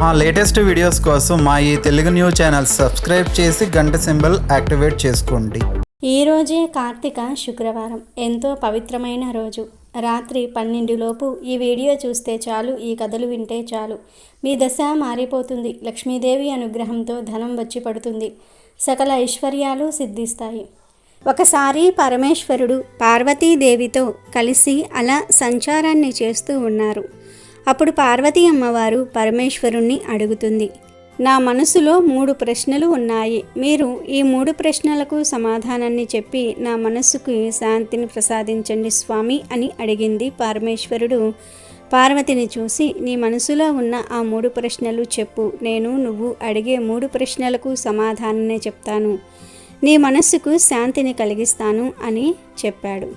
మా latest videos కోసం మా ఈ తెలుగు న్యూస్ ఛానల్ సబ్స్క్రైబ్ చేసి గంట సింబల్ యాక్టివేట్ చేసుకోండి. ఈ రోజే కార్తీక శుక్రవారం, ఎంతో పవిత్రమైన రోజు. రాత్రి 12 లోపు ఈ వీడియో చూస్తే చాలు, ఈ కథలు వింటే చాలు. మీ దశ మారిపోతుంది. లక్ష్మీదేవి అనుగ్రహంతో ధనం వచ్చి పడుతుంది. సకల ఐశ్వర్యాలు సిద్ధిస్తాయి. ఒకసారి పరమేశ్వరుడు పార్వతీదేవితో కలిసి అలా సంచారాన్ని చేస్తూ ఉన్నారు. అప్పుడు పార్వతీ అమ్మవారు పరమేశ్వరుణ్ణి అడుగుతుంది, నా మనసులో 3 ప్రశ్నలు ఉన్నాయి. మీరు ఈ 3 ప్రశ్నలకు సమాధానాన్ని చెప్పి నా మనస్సుకు శాంతిని ప్రసాదించండి స్వామి అని అడిగింది. పరమేశ్వరుడు పార్వతిని చూసి, నీ మనసులో ఉన్న ఆ 3 ప్రశ్నలు చెప్పు, నేను నువ్వు అడిగే 3 ప్రశ్నలకు సమాధానాన్ని చెప్తాను, నీ మనస్సుకు శాంతిని కలిగిస్తాను అని చెప్పాడు.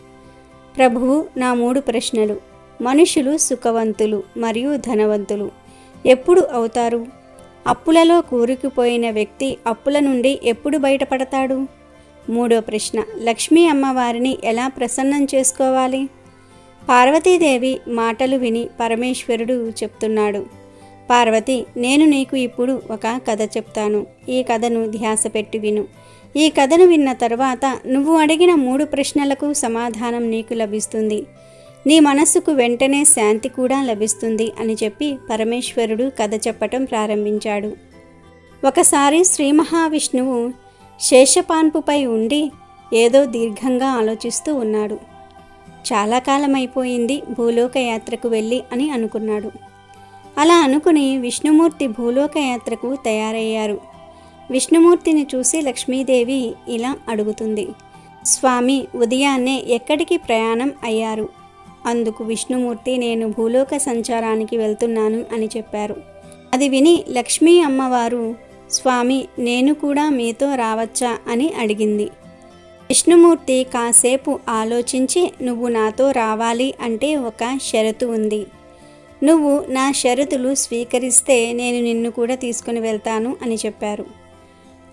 ప్రభువు, నా 3 ప్రశ్నలు: మనుషులు సుఖవంతులు మరియు ధనవంతులు ఎప్పుడు అవుతారు? అప్పులలో కూరుకుపోయిన వ్యక్తి అప్పుల నుండి ఎప్పుడు బయటపడతాడు? 3వ ప్రశ్న, లక్ష్మీ అమ్మవారిని ఎలా ప్రసన్నం చేసుకోవాలి? పార్వతీదేవి మాటలు విని పరమేశ్వరుడు చెప్తున్నాడు, పార్వతి, నేను నీకు ఇప్పుడు ఒక కథ చెప్తాను. ఈ కథను ధ్యాస పెట్టి విను. ఈ కథను విన్న తర్వాత నువ్వు అడిగిన 3 ప్రశ్నలకు సమాధానం నీకు లభిస్తుంది. నీ మనస్సుకు వెంటనే శాంతి కూడా లభిస్తుంది అని చెప్పి పరమేశ్వరుడు కథ చెప్పటం ప్రారంభించాడు. ఒకసారి శ్రీ మహావిష్ణువు శేషపాన్పుపై ఉండి ఏదో దీర్ఘంగా ఆలోచిస్తూ ఉన్నాడు. చాలా కాలమైపోయింది భూలోక యాత్రకు వెళ్ళి అని అనుకున్నాడు. అలా అనుకుని విష్ణుమూర్తి భూలోక యాత్రకు తయారయ్యారు. విష్ణుమూర్తిని చూసి లక్ష్మీదేవి ఇలా అడుగుతుంది, స్వామి, ఉదయాన్నే ఎక్కడికి ప్రయాణం అయ్యారు? అందుకు విష్ణుమూర్తి, నేను భూలోక సంచారానికి వెళ్తున్నాను అని చెప్పారు. అది విని లక్ష్మీ అమ్మవారు, స్వామి, నేను కూడా మీతో రావచ్చా అని అడిగింది. విష్ణుమూర్తి కాసేపు ఆలోచించి, నువ్వు నాతో రావాలి అంటే ఒక షరతు ఉంది. నువ్వు నా షరతులు స్వీకరిస్తే నేను నిన్ను కూడా తీసుకుని వెళ్తాను అని చెప్పారు.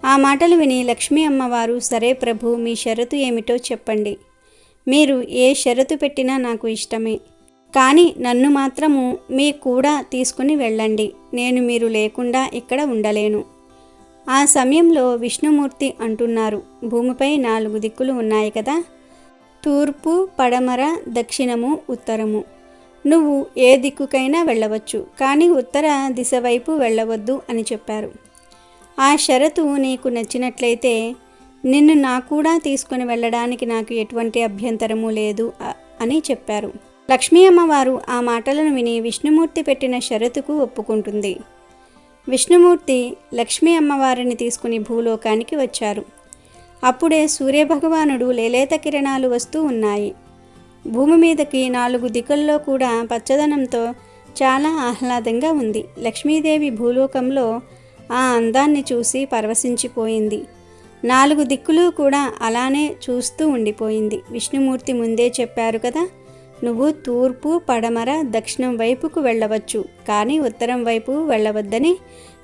ఆ మాటలు విని లక్ష్మీ అమ్మవారు, సరే ప్రభు, మీ షరతు ఏమిటో చెప్పండి. మీరు ఏ షరతు పెట్టినా నాకు ఇష్టమే, కానీ నన్ను మాత్రము మీ కూడా తీసుకుని వెళ్ళండి. నేను మీరు లేకుండా ఇక్కడ ఉండలేను. ఆ సమయంలో విష్ణుమూర్తి అంటున్నారు, భూమిపై 4 దిక్కులు ఉన్నాయి కదా, తూర్పు, పడమర, దక్షిణము, ఉత్తరము. నువ్వు ఏ దిక్కుకైనా వెళ్ళవచ్చు, కానీ ఉత్తర దిశ వైపు వెళ్ళవద్దు అని చెప్పారు. ఆ షరతు నీకు నచ్చినట్లయితే నిన్ను నా కూడా తీసుకుని వెళ్ళడానికి నాకు ఎటువంటి అభ్యంతరము లేదు అని చెప్పారు. లక్ష్మీ అమ్మవారు ఆ మాటలను విని విష్ణుమూర్తి పెట్టిన షరతుకు ఒప్పుకుంటుంది. విష్ణుమూర్తి లక్ష్మీ అమ్మవారిని తీసుకుని భూలోకానికి వచ్చారు. అప్పుడే సూర్యభగవానుడు లేలేత కిరణాలు వస్తూ ఉన్నాయి. భూమి మీదకి 4 దిక్కుల్లో కూడా పచ్చదనంతో చాలా ఆహ్లాదంగా ఉంది. లక్ష్మీదేవి భూలోకంలో ఆ అందాన్ని చూసి పరవశించిపోయింది. 4 దిక్కులు కూడా అలానే చూస్తూ ఉండిపోయింది. విష్ణుమూర్తి ముందే చెప్పారు కదా, నువ్వు తూర్పు, పడమర, దక్షిణం వైపుకు వెళ్ళవచ్చు, కానీ ఉత్తరం వైపు వెళ్ళవద్దని.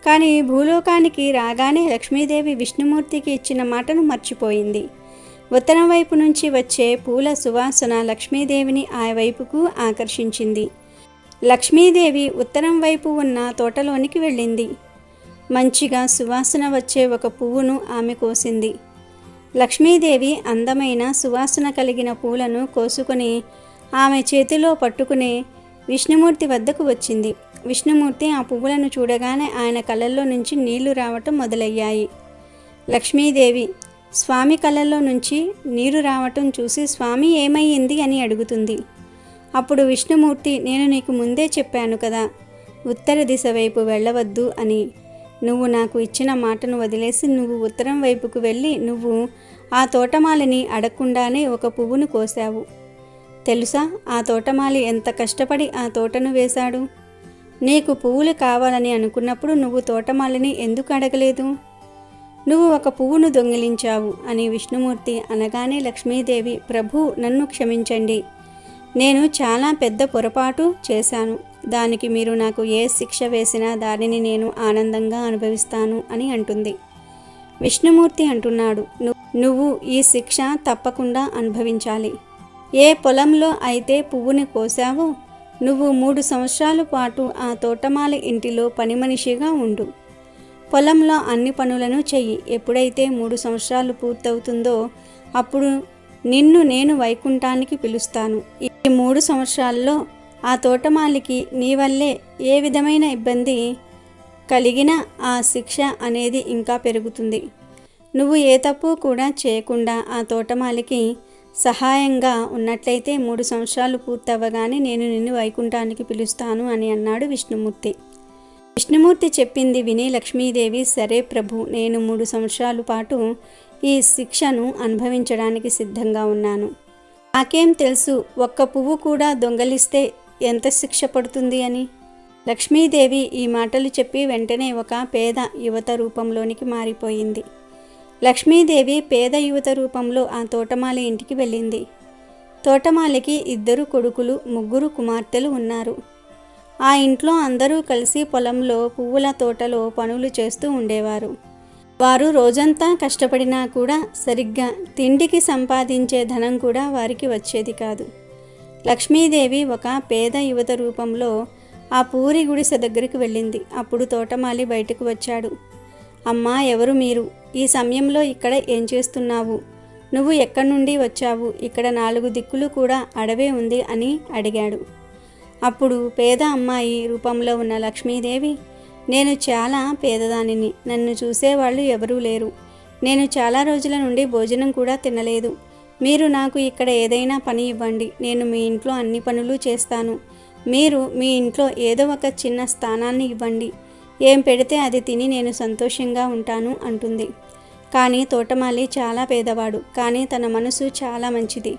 కానీ భూలోకానికి రాగానే లక్ష్మీదేవి విష్ణుమూర్తికి ఇచ్చిన మాటను మర్చిపోయింది. ఉత్తరం వైపు నుంచి వచ్చే పూల సువాసన లక్ష్మీదేవిని ఆ వైపుకు ఆకర్షించింది. లక్ష్మీదేవి ఉత్తరం వైపు ఉన్న తోటలోనికి వెళ్ళింది. మంచిగా సువాసన వచ్చే ఒక పువ్వును ఆమె కోసింది. లక్ష్మీదేవి అందమైన సువాసన కలిగిన పూలను కోసుకొని ఆమె చేతిలో పట్టుకుని విష్ణుమూర్తి వద్దకు వచ్చింది. విష్ణుమూర్తి ఆ పువ్వులను చూడగానే ఆయన కళ్ళల్లో నుంచి నీళ్లు రావటం మొదలయ్యాయి. లక్ష్మీదేవి స్వామి కళ్ళల్లో నుంచి నీరు రావటం చూసి, స్వామి ఏమయ్యింది అని అడుగుతుంది. అప్పుడు విష్ణుమూర్తి, నేను నీకు ముందే చెప్పాను కదా, ఉత్తర దిశ వైపు వెళ్ళవద్దు అని. నువ్వు నాకు ఇచ్చిన మాటను వదిలేసి నువ్వు ఉత్తరం వైపుకు వెళ్ళి నువ్వు ఆ తోటమాలిని అడగకుండానే ఒక పువ్వును కోసావు. తెలుసా, ఆ తోటమాలి ఎంత కష్టపడి ఆ తోటను వేశాడు? నీకు పువ్వులు కావాలని అనుకున్నప్పుడు నువ్వు తోటమాలిని ఎందుకు అడగలేదు? నువ్వు ఒక పువ్వును దొంగిలించావు అని విష్ణుమూర్తి అనగానే లక్ష్మీదేవి, ప్రభు, నన్ను క్షమించండి, నేను చాలా పెద్ద పొరపాటు చేశాను. దానికి మీరు నాకు ఏ శిక్ష వేసినా దానిని నేను ఆనందంగా అనుభవిస్తాను అని అంటుంది. విష్ణుమూర్తి అంటున్నాడు, నువ్వు ఈ శిక్ష తప్పకుండా అనుభవించాలి. ఏ పొలంలో అయితే పువ్వుని కోసావో నువ్వు 3 సంవత్సరాల పాటు ఆ తోటమాలి ఇంటిలో పని మనిషిగా ఉండు. పొలంలో అన్ని పనులను చెయ్యి. ఎప్పుడైతే 3 సంవత్సరాలు పూర్తవుతుందో అప్పుడు నిన్ను నేను వైకుంఠానికి పిలుస్తాను. ఈ 3 సంవత్సరాల్లో ఆ తోటమాలికి నీ వల్లే ఏ విధమైన ఇబ్బంది కలిగినా ఆ శిక్ష అనేది ఇంకా పెరుగుతుంది. నువ్వు ఏ తప్పు కూడా చేయకుండా ఆ తోటమాలికి సహాయంగా ఉన్నట్లయితే 3 సంవత్సరాలు పూర్తవ్వగానే నేను నిన్ను వైకుంఠానికి పిలుస్తాను అని అన్నాడు విష్ణుమూర్తి. విష్ణుమూర్తి చెప్పింది విని లక్ష్మీదేవి, సరే ప్రభు, నేను 3 సంవత్సరాల పాటు ఈ శిక్షను అనుభవించడానికి సిద్ధంగా ఉన్నాను. నాకేం తెలుసు ఒక్క పువ్వు కూడా దొంగలిస్తే ఎంత శిక్ష పడుతుంది అని. లక్ష్మీదేవి ఈ మాటలు చెప్పి వెంటనే ఒక పేద యువత రూపంలోనికి మారిపోయింది. లక్ష్మీదేవి పేద యువత రూపంలో ఆ తోటమాలి ఇంటికి వెళ్ళింది. తోటమాలికి 2 కొడుకులు 3 కుమార్తెలు ఉన్నారు. ఆ ఇంట్లో అందరూ కలిసి పొలంలో పువ్వుల తోటలో పనులు చేస్తూ ఉండేవారు. వారు రోజంతా కష్టపడినా కూడా సరిగ్గా తిండికి సంపాదించే ధనం కూడా వారికి వచ్చేది కాదు. లక్ష్మీదేవి ఒక పేద యువత రూపంలో ఆ పూరి గుడిసె దగ్గరికి వెళ్ళింది. అప్పుడు తోటమాలి బయటకు వచ్చాడు. అమ్మా, ఎవరు మీరు? ఈ సమయంలో ఇక్కడ ఏం చేస్తున్నావు? నువ్వు ఎక్కడి నుండి వచ్చావు? ఇక్కడ 4 దిక్కులు కూడా అడవే ఉంది అని అడిగాడు. అప్పుడు పేద అమ్మాయి రూపంలో ఉన్న లక్ష్మీదేవి, నేను చాలా పేదదానిని, నన్ను చూసేవాళ్ళు ఎవరూ లేరు, నేను చాలా రోజుల నుండి భోజనం కూడా తినలేదు, మీరు నాకు ఇక్కడ ఏదైనా పని ఇవ్వండి, నేను మీ ఇంట్లో అన్ని పనులు చేస్తాను, మీరు మీ ఇంట్లో ఏదో ఒక చిన్న స్థానాన్ని ఇవ్వండి, ఏం పెడితే అది తిని నేను సంతోషంగా ఉంటాను అంటుంది. కానీ తోటమాలి చాలా పేదవాడు, కానీ తన మనసు చాలా మంచిది.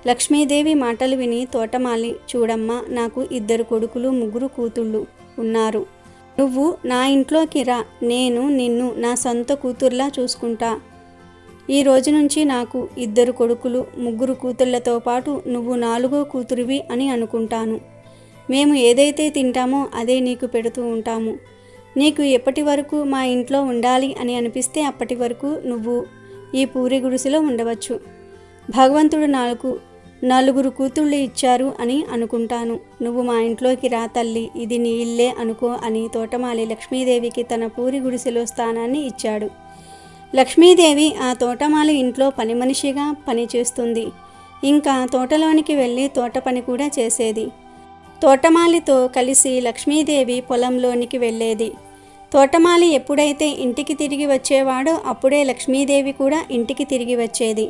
లక్ష్మీదేవి మాటలు విని తోటమాలి, చూడమ్మా, నాకు 2 కొడుకులు 3 కూతుళ్ళు ఉన్నారు. నువ్వు నా ఇంట్లోకి రా, నేను నిన్ను నా సొంత కూతుర్లా చూసుకుంటా. ఈ రోజు నుంచి నాకు 2 కొడుకులు 3 కూతుళ్లతో పాటు నువ్వు 4వ కూతురివి అని అనుకుంటాను. మేము ఏదైతే తింటామో అదే నీకు పెడుతూ ఉంటాము. నీకు ఎప్పటి వరకు మా ఇంట్లో ఉండాలి అని అనిపిస్తే అప్పటి వరకు నువ్వు ఈ పూరి గుడిసెలో ఉండవచ్చు. భగవంతుడు నాకు 4 కూతుళ్ళు ఇచ్చారు అని అనుకుంటాను. నువ్వు మా ఇంట్లోకి రా తల్లి, ఇది నీ ఇల్లే అనుకో అని తోటమాలి లక్ష్మీదేవికి తన పూరి గుడిసెలో స్థానాన్ని ఇచ్చాడు. లక్ష్మీదేవి ఆ తోటమాలి ఇంట్లో పని మనిషిగా పనిచేస్తుంది. ఇంకా తోటలోనికి వెళ్ళి తోట పని కూడా చేసేది. తోటమాలితో కలిసి లక్ష్మీదేవి పొలంలోనికి వెళ్ళేది. తోటమాలి ఎప్పుడైతే ఇంటికి తిరిగి వచ్చేవాడో అప్పుడే లక్ష్మీదేవి కూడా ఇంటికి తిరిగి వచ్చేది.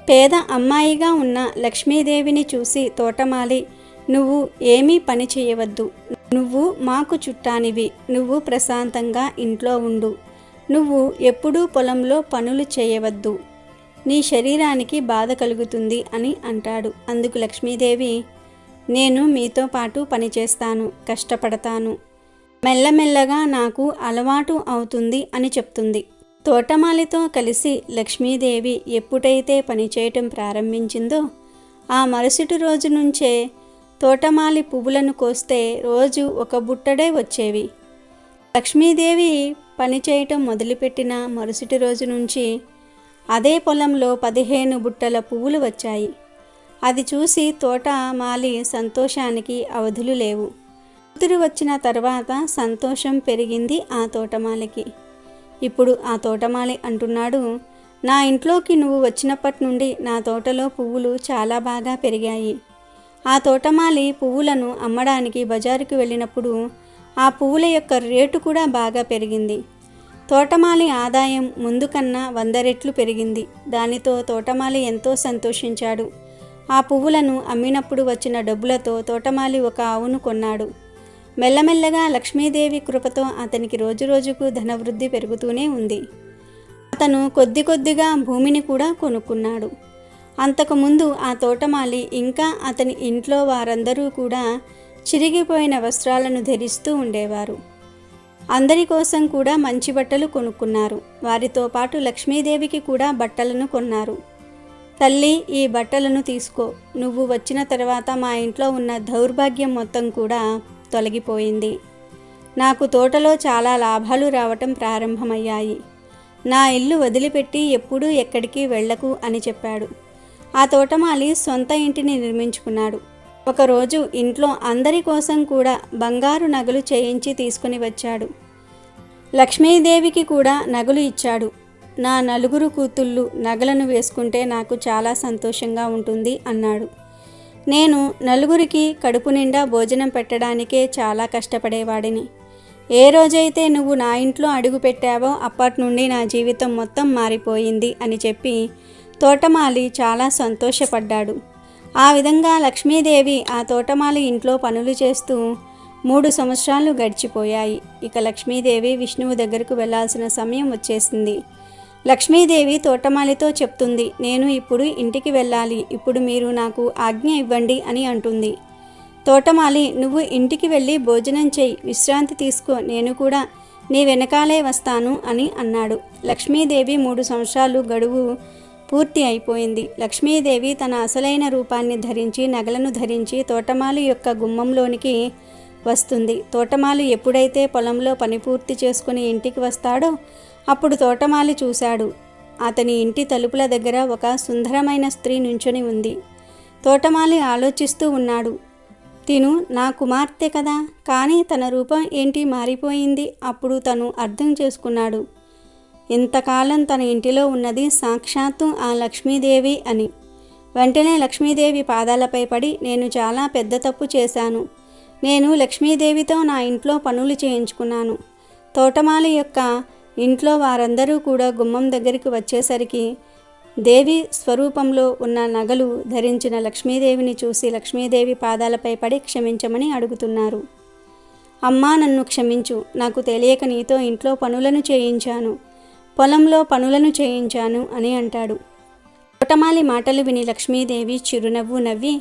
పేద అమ్మాయిగా ఉన్న లక్ష్మీదేవిని చూసి తోటమాలి, నువ్వు ఏమీ పని చేయవద్దు, నువ్వు మాకు చుట్టానివి, నువ్వు ప్రశాంతంగా ఇంట్లో ఉండు, నువ్వు ఎప్పుడూ పొలంలో పనులు చేయవద్దు, నీ శరీరానికి బాధ కలుగుతుంది అని అంటాడు. అందుకు లక్ష్మీదేవి, నేను మీతో పాటు పనిచేస్తాను, కష్టపడతాను, మెల్లమెల్లగా నాకు అలవాటు అవుతుంది అని చెప్తుంది. తోటమాలితో కలిసి లక్ష్మీదేవి ఎప్పుడైతే పనిచేయటం ప్రారంభించిందో ఆ మరుసటి రోజు నుంచే తోటమాలి పువ్వులను కోస్తే రోజు 1 బుట్టడే వచ్చేవి. లక్ష్మీదేవి పనిచేయటం మొదలుపెట్టిన మరుసటి రోజు నుంచి అదే పొలంలో 15 బుట్టల పువ్వులు వచ్చాయి. అది చూసి తోటమాలి సంతోషానికి అవధులు లేవు. కూతురు వచ్చిన తర్వాత సంతోషం పెరిగింది ఆ తోటమాలికి. ఇప్పుడు ఆ తోటమాలి అంటున్నాడు, నా ఇంట్లోకి నువ్వు వచ్చినప్పటి నుండి నా తోటలో పువ్వులు చాలా బాగా పెరిగాయి. ఆ తోటమాలి పువ్వులను అమ్మడానికి బజారుకు వెళ్ళినప్పుడు ఆ పువ్వుల యొక్క రేటు కూడా బాగా పెరిగింది. తోటమాలి ఆదాయం ముందు కన్నా 100 రెట్లు పెరిగింది. దానితో తోటమాలి ఎంతో సంతోషించాడు. ఆ పువ్వులను అమ్మినప్పుడు వచ్చిన డబ్బులతో తోటమాలి ఒక ఆవును కొన్నాడు. మెల్లమెల్లగా లక్ష్మీదేవి కృపతో అతనికి రోజురోజుకు ధనవృద్ధి పెరుగుతూనే ఉంది. అతను కొద్దిగా భూమిని కూడా కొనుక్కున్నాడు. అంతకుముందు ఆ తోటమాలి ఇంకా అతని ఇంట్లో వారందరూ కూడా చిరిగిపోయిన వస్త్రాలను ధరిస్తూ ఉండేవారు. అందరి కోసం కూడా మంచి బట్టలు కొనుక్కున్నారు. వారితో పాటు లక్ష్మీదేవికి కూడా బట్టలను కొన్నారు. తల్లి, ఈ బట్టలను తీసుకో, నువ్వు వచ్చిన తర్వాత మా ఇంట్లో ఉన్న దౌర్భాగ్యం మొత్తం కూడా తొలగిపోయింది. నాకు తోటలో చాలా లాభాలు రావటం ప్రారంభమయ్యాయి. నా ఇల్లు వదిలిపెట్టి ఎప్పుడూ ఎక్కడికి వెళ్ళకు అని చెప్పాడు. ఆ తోటమాలి సొంత ఇంటిని నిర్మించుకున్నాడు. ఒకరోజు ఇంట్లో అందరి కోసం కూడా బంగారు నగలు చేయించి తీసుకుని వచ్చాడు. లక్ష్మీదేవికి కూడా నగలు ఇచ్చాడు. నా నలుగురు కూతుళ్ళు నగలను వేసుకుంటే నాకు చాలా సంతోషంగా ఉంటుంది అన్నాడు. నేను నలుగురికి కడుపు నిండా భోజనం పెట్టడానికే చాలా కష్టపడేవాడిని. ఏ రోజైతే నువ్వు నా ఇంట్లో అడుగు పెట్టావో అప్పటి నుండి నా జీవితం మొత్తం మారిపోయింది అని చెప్పి తోటమాలి చాలా సంతోషపడ్డాడు. ఆ విధంగా లక్ష్మీదేవి ఆ తోటమాలి ఇంట్లో పనులు చేస్తూ 3 సంవత్సరాలు గడిచిపోయాయి. ఇక లక్ష్మీదేవి విష్ణువు దగ్గరకు వెళ్లాల్సిన సమయం వచ్చేసింది. లక్ష్మీదేవి తోటమాలితో చెప్తుంది, నేను ఇప్పుడు ఇంటికి వెళ్ళాలి, ఇప్పుడు మీరు నాకు ఆజ్ఞ ఇవ్వండి అని అంటుంది. తోటమాలి, నువ్వు ఇంటికి వెళ్ళి భోజనం చేయి, విశ్రాంతి తీసుకో, నేను కూడా నీ వెనకాలే వస్తాను అని అన్నాడు. లక్ష్మీదేవి 3 సంవత్సరాలు గడువు పూర్తి అయిపోయింది. లక్ష్మీదేవి తన అసలైన రూపాన్ని ధరించి నగలను ధరించి తోటమాలి యొక్క గుమ్మంలోనికి వస్తుంది. తోటమాలి ఎప్పుడైతే పొలంలో పని పూర్తి చేసుకుని ఇంటికి వస్తాడో అప్పుడు తోటమాలి చూశాడు. అతని ఇంటి తలుపుల దగ్గర ఒక సుందరమైన స్త్రీ నుంచొని ఉంది. తోటమాలి ఆలోచిస్తూ ఉన్నాడు, తిను నా కుమార్తె కదా, కానీ తన రూపం ఏంటి మారిపోయింది. అప్పుడు తను అర్థం చేసుకున్నాడు, ఇంతకాలం తన ఇంటిలో ఉన్నది సాక్షాత్తు ఆ లక్ష్మీదేవి అని. వెంటనే లక్ష్మీదేవి పాదాలపై పడి, నేను చాలా పెద్ద తప్పు చేశాను. నేను లక్ష్మీదేవితో నా ఇంట్లో పనులు చేయించుకున్నాను. తోటమాలి యొక్క ఇంట్లో వారందరూ కూడా గుమ్మం దగ్గరికి వచ్చేసరికి దేవి స్వరూపంలో ఉన్న నగలు ధరించిన లక్ష్మీదేవిని చూసి లక్ష్మీదేవి పాదాలపై పడి క్షమించమని అడుగుతున్నారు. అమ్మా, నన్ను క్షమించు, నాకు తెలియక నీతో ఇంట్లో పనులను చేయించాను, పొలంలో పనులను చేయించాను అని అంటాడు. తోటమాలి మాటలు విని లక్ష్మీదేవి చిరునవ్వు నవ్వి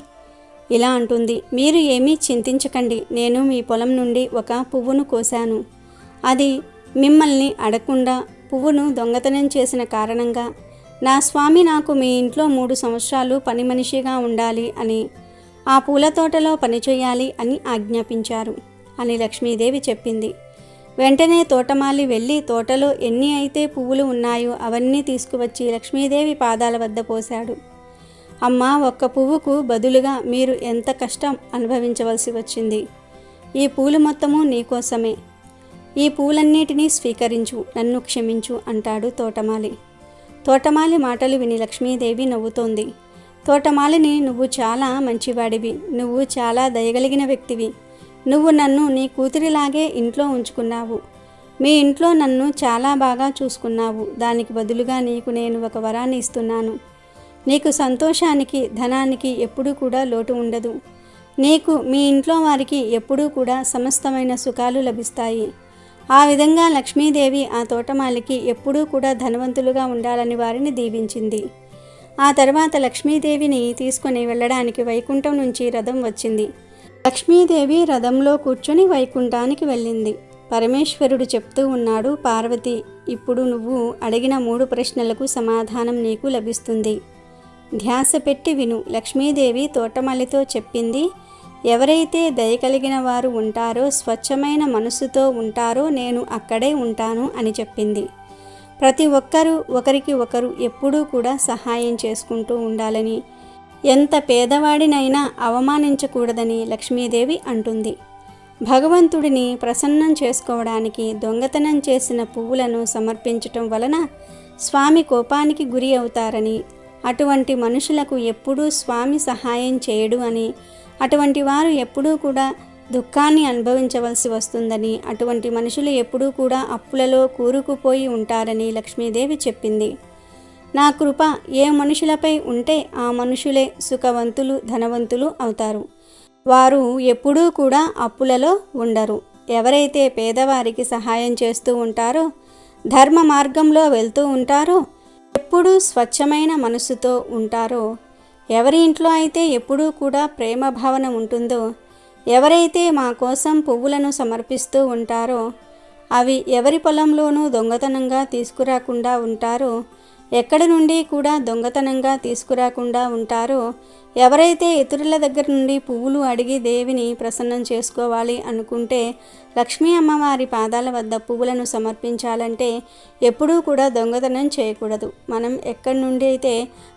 ఇలా అంటుంది, మీరు ఏమీ చింతించకండి, నేను మీ పొలం నుండి ఒక పువ్వును కోశాను. అది మిమ్మల్ని అడగకుండా పువ్వును దొంగతనం చేసిన కారణంగా నా స్వామి నాకు మీ ఇంట్లో 3 సంవత్సరాలు పని మనిషిగా ఉండాలి అని, ఆ పూల తోటలో పనిచేయాలి అని ఆజ్ఞాపించారు అని లక్ష్మీదేవి చెప్పింది. వెంటనే తోటమాలి వెళ్ళి తోటలో ఎన్ని అయితే పువ్వులు ఉన్నాయో అవన్నీ తీసుకువచ్చి లక్ష్మీదేవి పాదాల వద్ద పోశాడు. అమ్మా, ఒక్క పువ్వుకు బదులుగా మీరు ఎంత కష్టం అనుభవించవలసి వచ్చింది. ఈ పూలు మొత్తము నీకోసమే. ఈ పూలన్నిటినీ స్వీకరించు, నన్ను క్షమించు అంటాడు తోటమాలి. తోటమాలి మాటలు విని లక్ష్మీదేవి నవ్వుతోంది. తోటమాలిని, నువ్వు చాలా మంచివాడివి, నువ్వు చాలా దయగలిగిన వ్యక్తివి, నువ్వు నన్ను నీ కూతురిలాగే ఇంట్లో ఉంచుకున్నావు, మీ ఇంట్లో నన్ను చాలా బాగా చూసుకున్నావు. దానికి బదులుగా నీకు నేను ఒక వరాన్ని ఇస్తున్నాను. నీకు సంతోషానికి ధనానికి ఎప్పుడూ కూడా లోటు ఉండదు. నీకు మీ ఇంట్లో వారికి ఎప్పుడూ కూడా సమస్తమైన సుఖాలు లభిస్తాయి. ఆ విధంగా లక్ష్మీదేవి ఆ తోటమాలికి ఎప్పుడూ కూడా ధనవంతులుగా ఉండాలని వారిని దీవించింది. ఆ తర్వాత లక్ష్మీదేవిని తీసుకుని వెళ్ళడానికి వైకుంఠం నుంచి రథం వచ్చింది. లక్ష్మీదేవి రథంలో కూర్చొని వైకుంఠానికి వెళ్ళింది. పరమేశ్వరుడు చెప్తూ ఉన్నాడు, పార్వతి, ఇప్పుడు నువ్వు అడిగిన 3 ప్రశ్నలకు సమాధానం నీకు లభిస్తుంది. ధ్యాస పెట్టి విను. లక్ష్మీదేవి తోటమాలితో చెప్పింది, ఎవరైతే దయ కలిగిన వారు ఉంటారో, స్వచ్ఛమైన మనసుతో ఉంటారో నేను అక్కడే ఉంటాను అని చెప్పింది. ప్రతి ఒక్కరూ ఒకరికి ఒకరు ఎప్పుడూ కూడా సహాయం చేసుకుంటూ ఉండాలని, ఎంత పేదవాడినైనా అవమానించకూడదని లక్ష్మీదేవి అంటుంది. భగవంతుడిని ప్రసన్నం చేసుకోవడానికి దొంగతనం చేసిన పువ్వులను సమర్పించటం వలన స్వామి కోపానికి గురి అవుతారని, అటువంటి మనుషులకు ఎప్పుడూ స్వామి సహాయం చేయడు అని, అటువంటి వారు ఎప్పుడూ కూడా దుఃఖాన్ని అనుభవించవలసి వస్తుందని, అటువంటి మనుషులు ఎప్పుడూ కూడా అప్పులలో కూరుకుపోయి ఉంటారని లక్ష్మీదేవి చెప్పింది. నా కృప ఏ మనుషులపై ఉంటే ఆ మనుషులే సుఖవంతులు, ధనవంతులు అవుతారు. వారు ఎప్పుడూ కూడా అప్పులలో ఉండరు. ఎవరైతే పేదవారికి సహాయం చేస్తూ ఉంటారో, ధర్మ మార్గంలో వెళ్తూ ఉంటారో, ఎప్పుడూ స్వచ్ఛమైన మనసుతో ఉంటారో, ఎవరి ఇంట్లో అయితే ఎప్పుడూ కూడా ప్రేమ భావన ఉంటుందో, ఎవరైతే మా కోసం పువ్వులను సమర్పిస్తూ ఉంటారో, అవి ఎవరి పొలంలోనూ దొంగతనంగా తీసుకురాకుండా ఉంటారో, ఎక్కడి నుండి కూడా దొంగతనంగా తీసుకురాకుండా ఉంటారో, ఎవరైతే ఇతరుల దగ్గర నుండి పువ్వులు అడిగి దేవిని ప్రసన్నం చేసుకోవాలి అనుకుంటే లక్ష్మీ అమ్మవారి పాదాల వద్ద పువ్వులను సమర్పించాలంటే ఎప్పుడూ కూడా దొంగతనం చేయకూడదు. మనం ఎక్కడి నుండి అయితే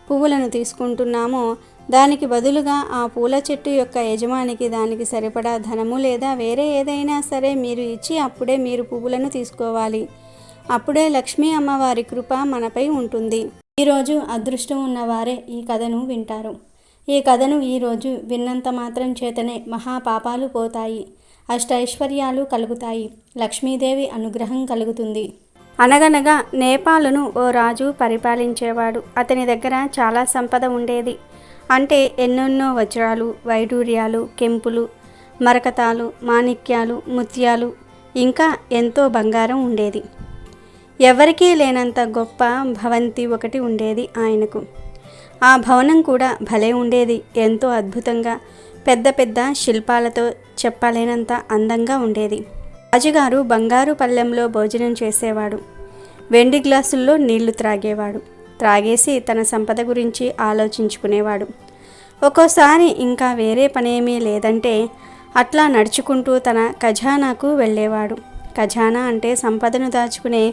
పువ్వులను తీసుకుంటున్నామో దానికి బదులుగా ఆ పూల చెట్టు యొక్క యజమానికి దానికి సరిపడా ధనము లేదా వేరే ఏదైనా సరే మీరు ఇచ్చి అప్పుడే మీరు పువ్వులను తీసుకోవాలి. అప్పుడే లక్ష్మీ అమ్మవారి కృప మనపై ఉంటుంది. ఈరోజు అదృష్టం ఉన్నవారే ఈ కథను వింటారు. ఈ కథను ఈరోజు విన్నంత మాత్రం చేతనే మహాపాపాలు పోతాయి, అష్టైశ్వర్యాలు కలుగుతాయి, లక్ష్మీదేవి అనుగ్రహం కలుగుతుంది. అనగనగా నేపాలును ఓ రాజు పరిపాలించేవాడు. అతని దగ్గర చాలా సంపద ఉండేది. అంటే ఎన్నెన్నో వజ్రాలు, వైడూర్యాలు, కెంపులు, మరకతాలు, మాణిక్యాలు, ముత్యాలు, ఇంకా ఎంతో బంగారం ఉండేది. ఎవరికీ లేనంత గొప్ప భవంతి ఒకటి ఉండేది ఆయనకు. ఆ భవనం కూడా భలే ఉండేది. ఎంతో అద్భుతంగా పెద్ద పెద్ద శిల్పాలతో చెప్పలేనంత అందంగా ఉండేది. రాజుగారు బంగారు పళ్ళెంలో భోజనం చేసేవాడు. వెండి గ్లాసుల్లో నీళ్లు త్రాగేవాడు. త్రాగేసి తన సంపద గురించి ఆలోచించుకునేవాడు. ఒక్కోసారి ఇంకా వేరే పనేమీ లేదంటే అట్లా నడుచుకుంటూ తన ఖజానాకు వెళ్ళేవాడు. ఖజానా అంటే సంపదను దాచుకునే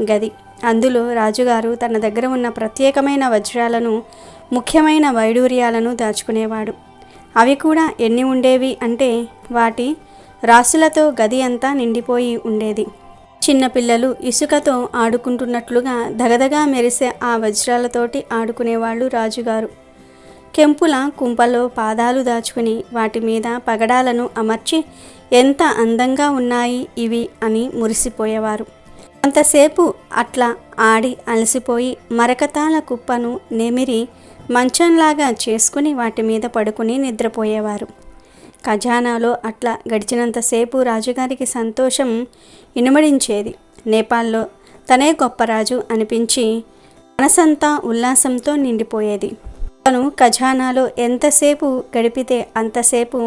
గది. అందులో రాజుగారు తన దగ్గర ఉన్న ప్రత్యేకమైన వజ్రాలను, ముఖ్యమైన వైడూర్యాలను దాచుకునేవాడు. అవి కూడా ఎన్ని ఉండేవి అంటే వాటి రాసులతో గది అంతా నిండిపోయి ఉండేది. చిన్నపిల్లలు ఇసుకతో ఆడుకుంటున్నట్లుగా దగదగా మెరిసే ఆ వజ్రాలతోటి ఆడుకునేవాళ్ళు రాజుగారు. కెంపుల కుంపలో పాదాలు దాచుకుని వాటి మీద పగడాలను అమర్చి ఎంత అందంగా ఉన్నాయి ఇవి అని మురిసిపోయేవారు. అంతసేపు అట్లా ఆడి అలసిపోయి మరకతాల కుప్పను నెమిరి మంచంలాగా చేసుకుని వాటి మీద పడుకుని నిద్రపోయేవారు. ఖజానాలో అట్లా గడిచినంతసేపు రాజుగారికి సంతోషం ఇనుమడించేది. నేపాల్లో తనే గొప్ప రాజు అనిపించి మనసంతా ఉల్లాసంతో నిండిపోయేది. తను ఖజానాలో ఎంతసేపు గడిపితే అంతసేపు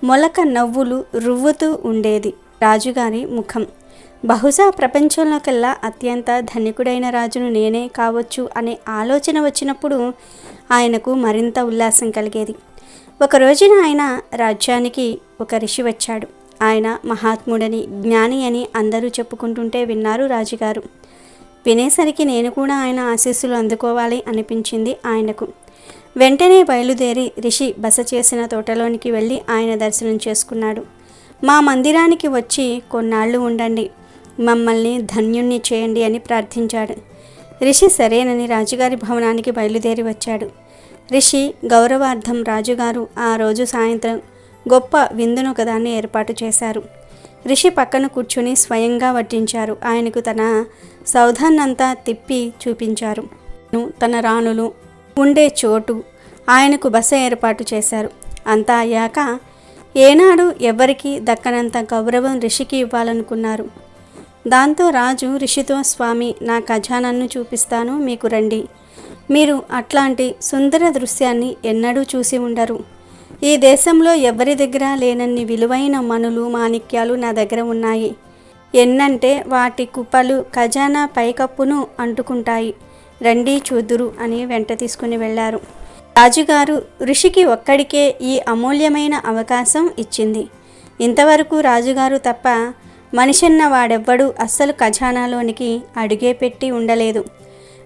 మొలక నవ్వులు రువ్వుతూ ఉండేది రాజుగారి ముఖం. బహుశా ప్రపంచంలోకెల్లా అత్యంత ధనికుడైన రాజును నేనే కావచ్చు అనే ఆలోచన వచ్చినప్పుడు ఆయనకు మరింత ఉల్లాసం కలిగేది. ఒక రోజున ఆయన రాజ్యానికి ఒక ఋషి వచ్చాడు. ఆయన మహాత్ముడని, జ్ఞాని అని అందరూ చెప్పుకుంటుంటే విన్నారు రాజుగారు. వినేసరికి నేను కూడా ఆయన ఆశీస్సులు అందుకోవాలి అనిపించింది ఆయనకు. వెంటనే బయలుదేరి ఋషి బస చేసిన తోటలోనికి వెళ్ళి ఆయన దర్శనం చేసుకున్నాడు. మా మందిరానికి వచ్చి కొన్నాళ్ళు ఉండండి, మమ్మల్ని ధన్యుణ్ణి చేయండి అని ప్రార్థించాడు. ఋషి సరేనని రాజుగారి భవనానికి బయలుదేరి వచ్చాడు. ఋషి గౌరవార్థం రాజుగారు ఆ రోజు సాయంత్రం గొప్ప విందును ఒకదాన్ని ఏర్పాటు చేశారు. ఋషి పక్కన కూర్చుని స్వయంగా వడ్డించారు. ఆయనకు తన సౌధాన్నంతా తిప్పి చూపించారు. తన రాణులు ఉండే చోటు, ఆయనకు బస ఏర్పాటు చేశారు. అంతా అయ్యాక ఏనాడు ఎవరికి దక్కనంత గౌరవం ఋషికి ఇవ్వాలనుకున్నారు. దాంతో రాజు ఋషితో, స్వామి, నా ఖజానాను చూపిస్తాను, మీకు రండి. మీరు అట్లాంటి సుందర దృశ్యాన్ని ఎన్నడూ చూసి ఉండరు. ఈ దేశంలో ఎవరి దగ్గర లేనన్ని విలువైన మణులు, మాణిక్యాలు నా దగ్గర ఉన్నాయి. ఎన్నంటే వాటి కుప్పలు ఖజానా పైకప్పును అంటుకుంటాయి. రండి చూద్దురు అని వెంట తీసుకుని వెళ్ళారు. రాజుగారు ఋషికి ఒక్కడికే ఈ అమూల్యమైన అవకాశం ఇచ్చింది. ఇంతవరకు రాజుగారు తప్ప మనిషన్న వాడెవ్వడూ అస్సలు ఖజానాలోనికి అడుగే పెట్టి ఉండలేదు.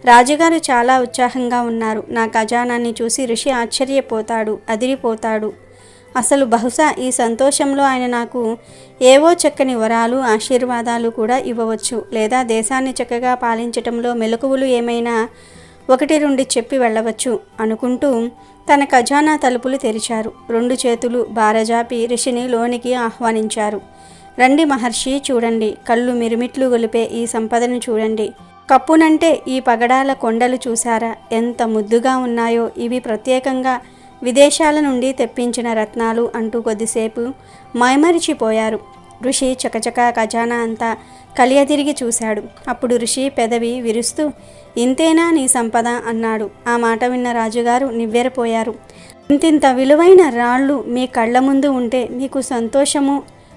రాజుగారు చాలా ఉత్సాహంగా ఉన్నారు. నా ఖజానాన్ని చూసి ఋషి ఆశ్చర్యపోతాడు, అదిరిపోతాడు. అసలు బహుశా ఈ సంతోషంలో ఆయన నాకు ఏవో చక్కని వరాలు, ఆశీర్వాదాలు కూడా ఇవ్వవచ్చు, లేదా దేశాన్ని చక్కగా పాలించటంలో మెలకువలు ఏమైనా ఒకటి రెండు చెప్పి వెళ్ళవచ్చు అనుకుంటూ తన ఖజానా తలుపులు తెరిచారు. రెండు చేతులు బారజాపి ఋషిని లోనికి ఆహ్వానించారు. రండి మహర్షి, చూడండి, కళ్ళు మిరుమిట్లు గొలిపే ఈ సంపదను చూడండి. కప్పునంటే ఈ పగడాల కొండలు చూశారా, ఎంత ముద్దుగా ఉన్నాయో, ఇవి ప్రత్యేకంగా విదేశాల నుండి తెప్పించిన రత్నాలు అంటూ కొద్దిసేపు మైమరిచిపోయారు. ఋషి చకచకా ఖజానా అంతా కలియతిరిగి చూశాడు. అప్పుడు ఋషి పెదవి విరుస్తూ, ఇంతేనా నీ సంపద అన్నాడు. ఆ మాట విన్న రాజుగారు నివ్వెరపోయారు. ఇంతింత విలువైన రాళ్ళు మీ కళ్ళ ముందు ఉంటే మీకు సంతోషము,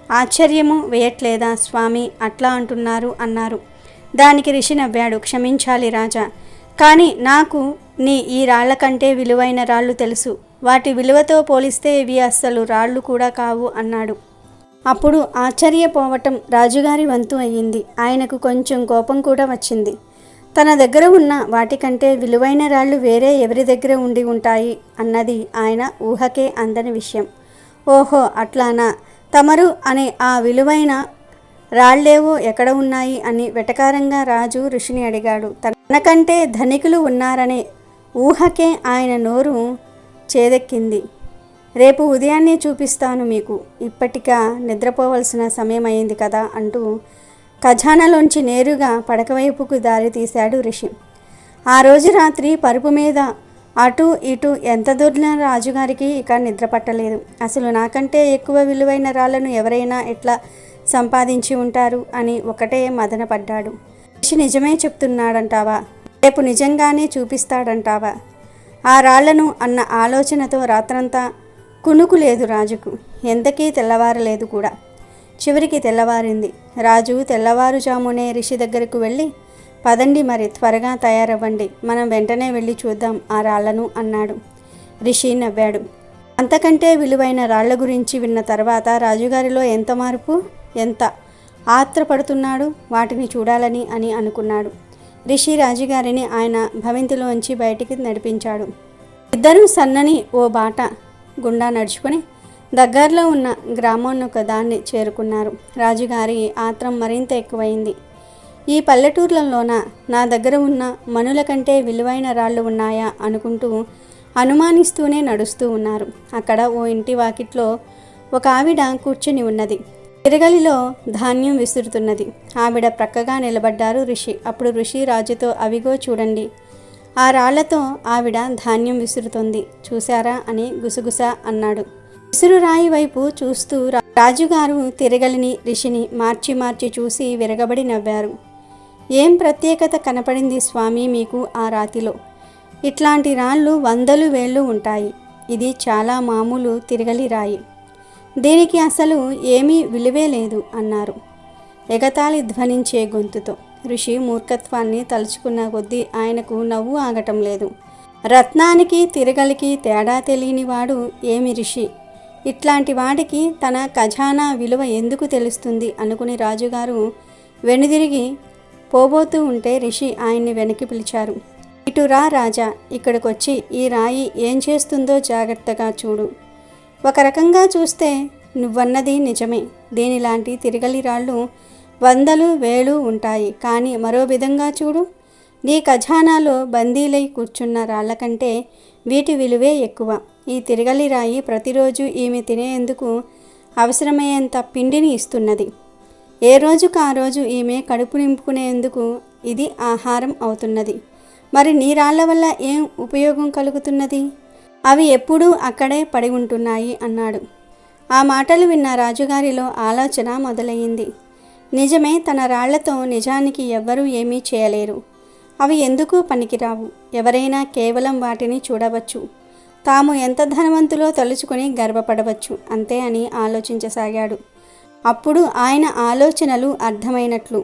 ఆశ్చర్యము వేయట్లేదా స్వామి, అట్లా అంటున్నారు అన్నారు. దానికి ఋషి నవ్వాడు. క్షమించాలి రాజా, కానీ నాకు నీ ఈ రాళ్ల కంటే విలువైన రాళ్ళు తెలుసు. వాటి విలువతో పోలిస్తే ఇవి అస్సలు రాళ్ళు కూడా కావు అన్నాడు. అప్పుడు ఆశ్చర్యపోవటం రాజుగారి వంతు అయ్యింది. ఆయనకు కొంచెం కోపం కూడా వచ్చింది. తన దగ్గర ఉన్న వాటికంటే విలువైన రాళ్ళు వేరే ఎవరి దగ్గర ఉండి ఉంటాయి అన్నది ఆయన ఊహకే అందని విషయం. ఓహో అట్లానా, తమరు అనే ఆ విలువైన రాళ్లేవో ఎక్కడ ఉన్నాయి అని వెటకారంగా రాజు ఋషిని అడిగాడు. తనకంటే ధనికులు ఉన్నారనే ఊహకే ఆయన నోరు చేదెక్కింది. రేపు ఉదయాన్నే చూపిస్తాను మీకు, ఇప్పటికా నిద్రపోవలసిన సమయం అయింది కదా అంటూ ఖజానాలోంచి నేరుగా పడకవైపుకు దారి తీశాడు ఋషి. ఆ రోజు రాత్రి పరుపు మీద అటు ఇటు ఎంత దొర్లిన రాజుగారికి ఇక నిద్ర పట్టలేదు. అసలు నాకంటే ఎక్కువ విలువైన రాళ్లను ఎవరైనా ఎట్లా సంపాదించి ఉంటారు అని ఒకటే మదన పడ్డాడు. ఋషి నిజమే చెప్తున్నాడంటావా? రేపు నిజంగానే చూపిస్తాడంటావా? ఆ రాళ్లను అన్న ఆలోచనతో రాత్రంతా కునుకు లేదు రాజుకు. ఎంతకీ తెల్లవారలేదు కూడా. చివరికి తెల్లవారింది. రాజు తెల్లవారుజామునే ఋషి దగ్గరకు వెళ్ళి, పదండి మరి, త్వరగా తయారవ్వండి, మనం వెంటనే వెళ్ళి చూద్దాం ఆ రాళ్లను అన్నాడు. ఋషి నవ్వాడు. అంతకంటే విలువైన రాళ్ల గురించి విన్న తర్వాత రాజుగారిలో ఎంత మార్పు, ఎంత ఆత్రపడుతున్నాడు వాటిని చూడాలని అని అనుకున్నాడు. ఋషి రాజుగారిని ఆయన భవంతిలోంచి బయటికి నడిపించాడు. ఇద్దరూ సన్నని ఓ బాట గుండా నడుచుకొని దగ్గరలో ఉన్న గ్రామోన్నొక దాన్ని చేరుకున్నారు. రాజుగారి ఆత్రం మరింత ఎక్కువైంది. ఈ పల్లెటూర్లలోన నా దగ్గర ఉన్న మనుల కంటే విలువైన రాళ్ళు ఉన్నాయా అనుకుంటూ అనుమానిస్తూనే నడుస్తూ ఉన్నారు. అక్కడ ఓ ఇంటి వాకిట్లో ఒక ఆవిడ కూర్చుని ఉన్నది. తిరగలిలో ధాన్యం విసురుతున్నది. ఆవిడ ప్రక్కగా నిలబడ్డారు ఋషి. అప్పుడు ఋషి రాజుతో, అవిగో చూడండి, ఆ రాళ్లతో ఆవిడ ధాన్యం విసురుతోంది, చూశారా అని గుసగుస అన్నాడు. విసురురాయి వైపు చూస్తూ రాజుగారు తిరగలిని ఋషిని మార్చి మార్చి చూసి విరగబడి నవ్వారు. ఏం ప్రత్యేకత కనపడింది స్వామి మీకు ఆ రాతిలో? ఇట్లాంటి రాళ్ళు వందలు వేళ్ళు ఉంటాయి. ఇది చాలా మామూలు తిరగలి రాయి. దీనికి అసలు ఏమీ విలువే లేదు అన్నారు ఎగతాళి ధ్వనించే గొంతుతో. ఋషి మూర్ఖత్వాన్ని తలుచుకున్న కొద్దీ ఆయనకు నవ్వు ఆగటం లేదు. రత్నానికి తిరగలికి తేడా తెలియనివాడు ఏమి ఋషి? ఇట్లాంటి వాడికి తన ఖజానా విలువ ఎందుకు తెలుస్తుంది అనుకుని రాజుగారు వెనుదిరిగి పోబోతూ ఉంటే ఋషి ఆయన్ని వెనక్కి పిలిచారు. ఇటు రా రాజా, ఇక్కడికొచ్చి ఈ రాయి ఏం చేస్తుందో జాగ్రత్తగా చూడు. ఒక రకంగా చూస్తే నువ్వన్నది నిజమే. దీనిలాంటి తిరగలి రాళ్ళు వందలు వేలు ఉంటాయి. కానీ మరో విధంగా చూడు, నీ ఖజానాలో బందీలై కూర్చున్న రాళ్ల కంటే వీటి విలువే ఎక్కువ. ఈ తిరగలి రాయి ప్రతిరోజు ఈమె తినేందుకు అవసరమయ్యేంత పిండిని ఇస్తున్నది. ఏ రోజుకు ఆ రోజు ఈమె కడుపు నింపుకునేందుకు ఇది ఆహారం అవుతున్నది. మరి నీ రాళ్ల వల్ల ఏం ఉపయోగం కలుగుతున్నది? అవి ఎప్పుడూ అక్కడే పడి ఉంటున్నాయి అన్నాడు. ఆ మాటలు విన్న రాజుగారిలో ఆలోచన మొదలయ్యింది. నిజమే, తన రాళ్లతో నిజానికి ఎవ్వరూ ఏమీ చేయలేరు. అవి ఎందుకు పనికిరావు. ఎవరైనా కేవలం వాటిని చూడవచ్చు, తాము ఎంత ధనవంతులో తలుచుకొని గర్వపడవచ్చు, అంతే అని ఆలోచించసాగాడు. అప్పుడు ఆయన ఆలోచనలు అర్థమైనట్లు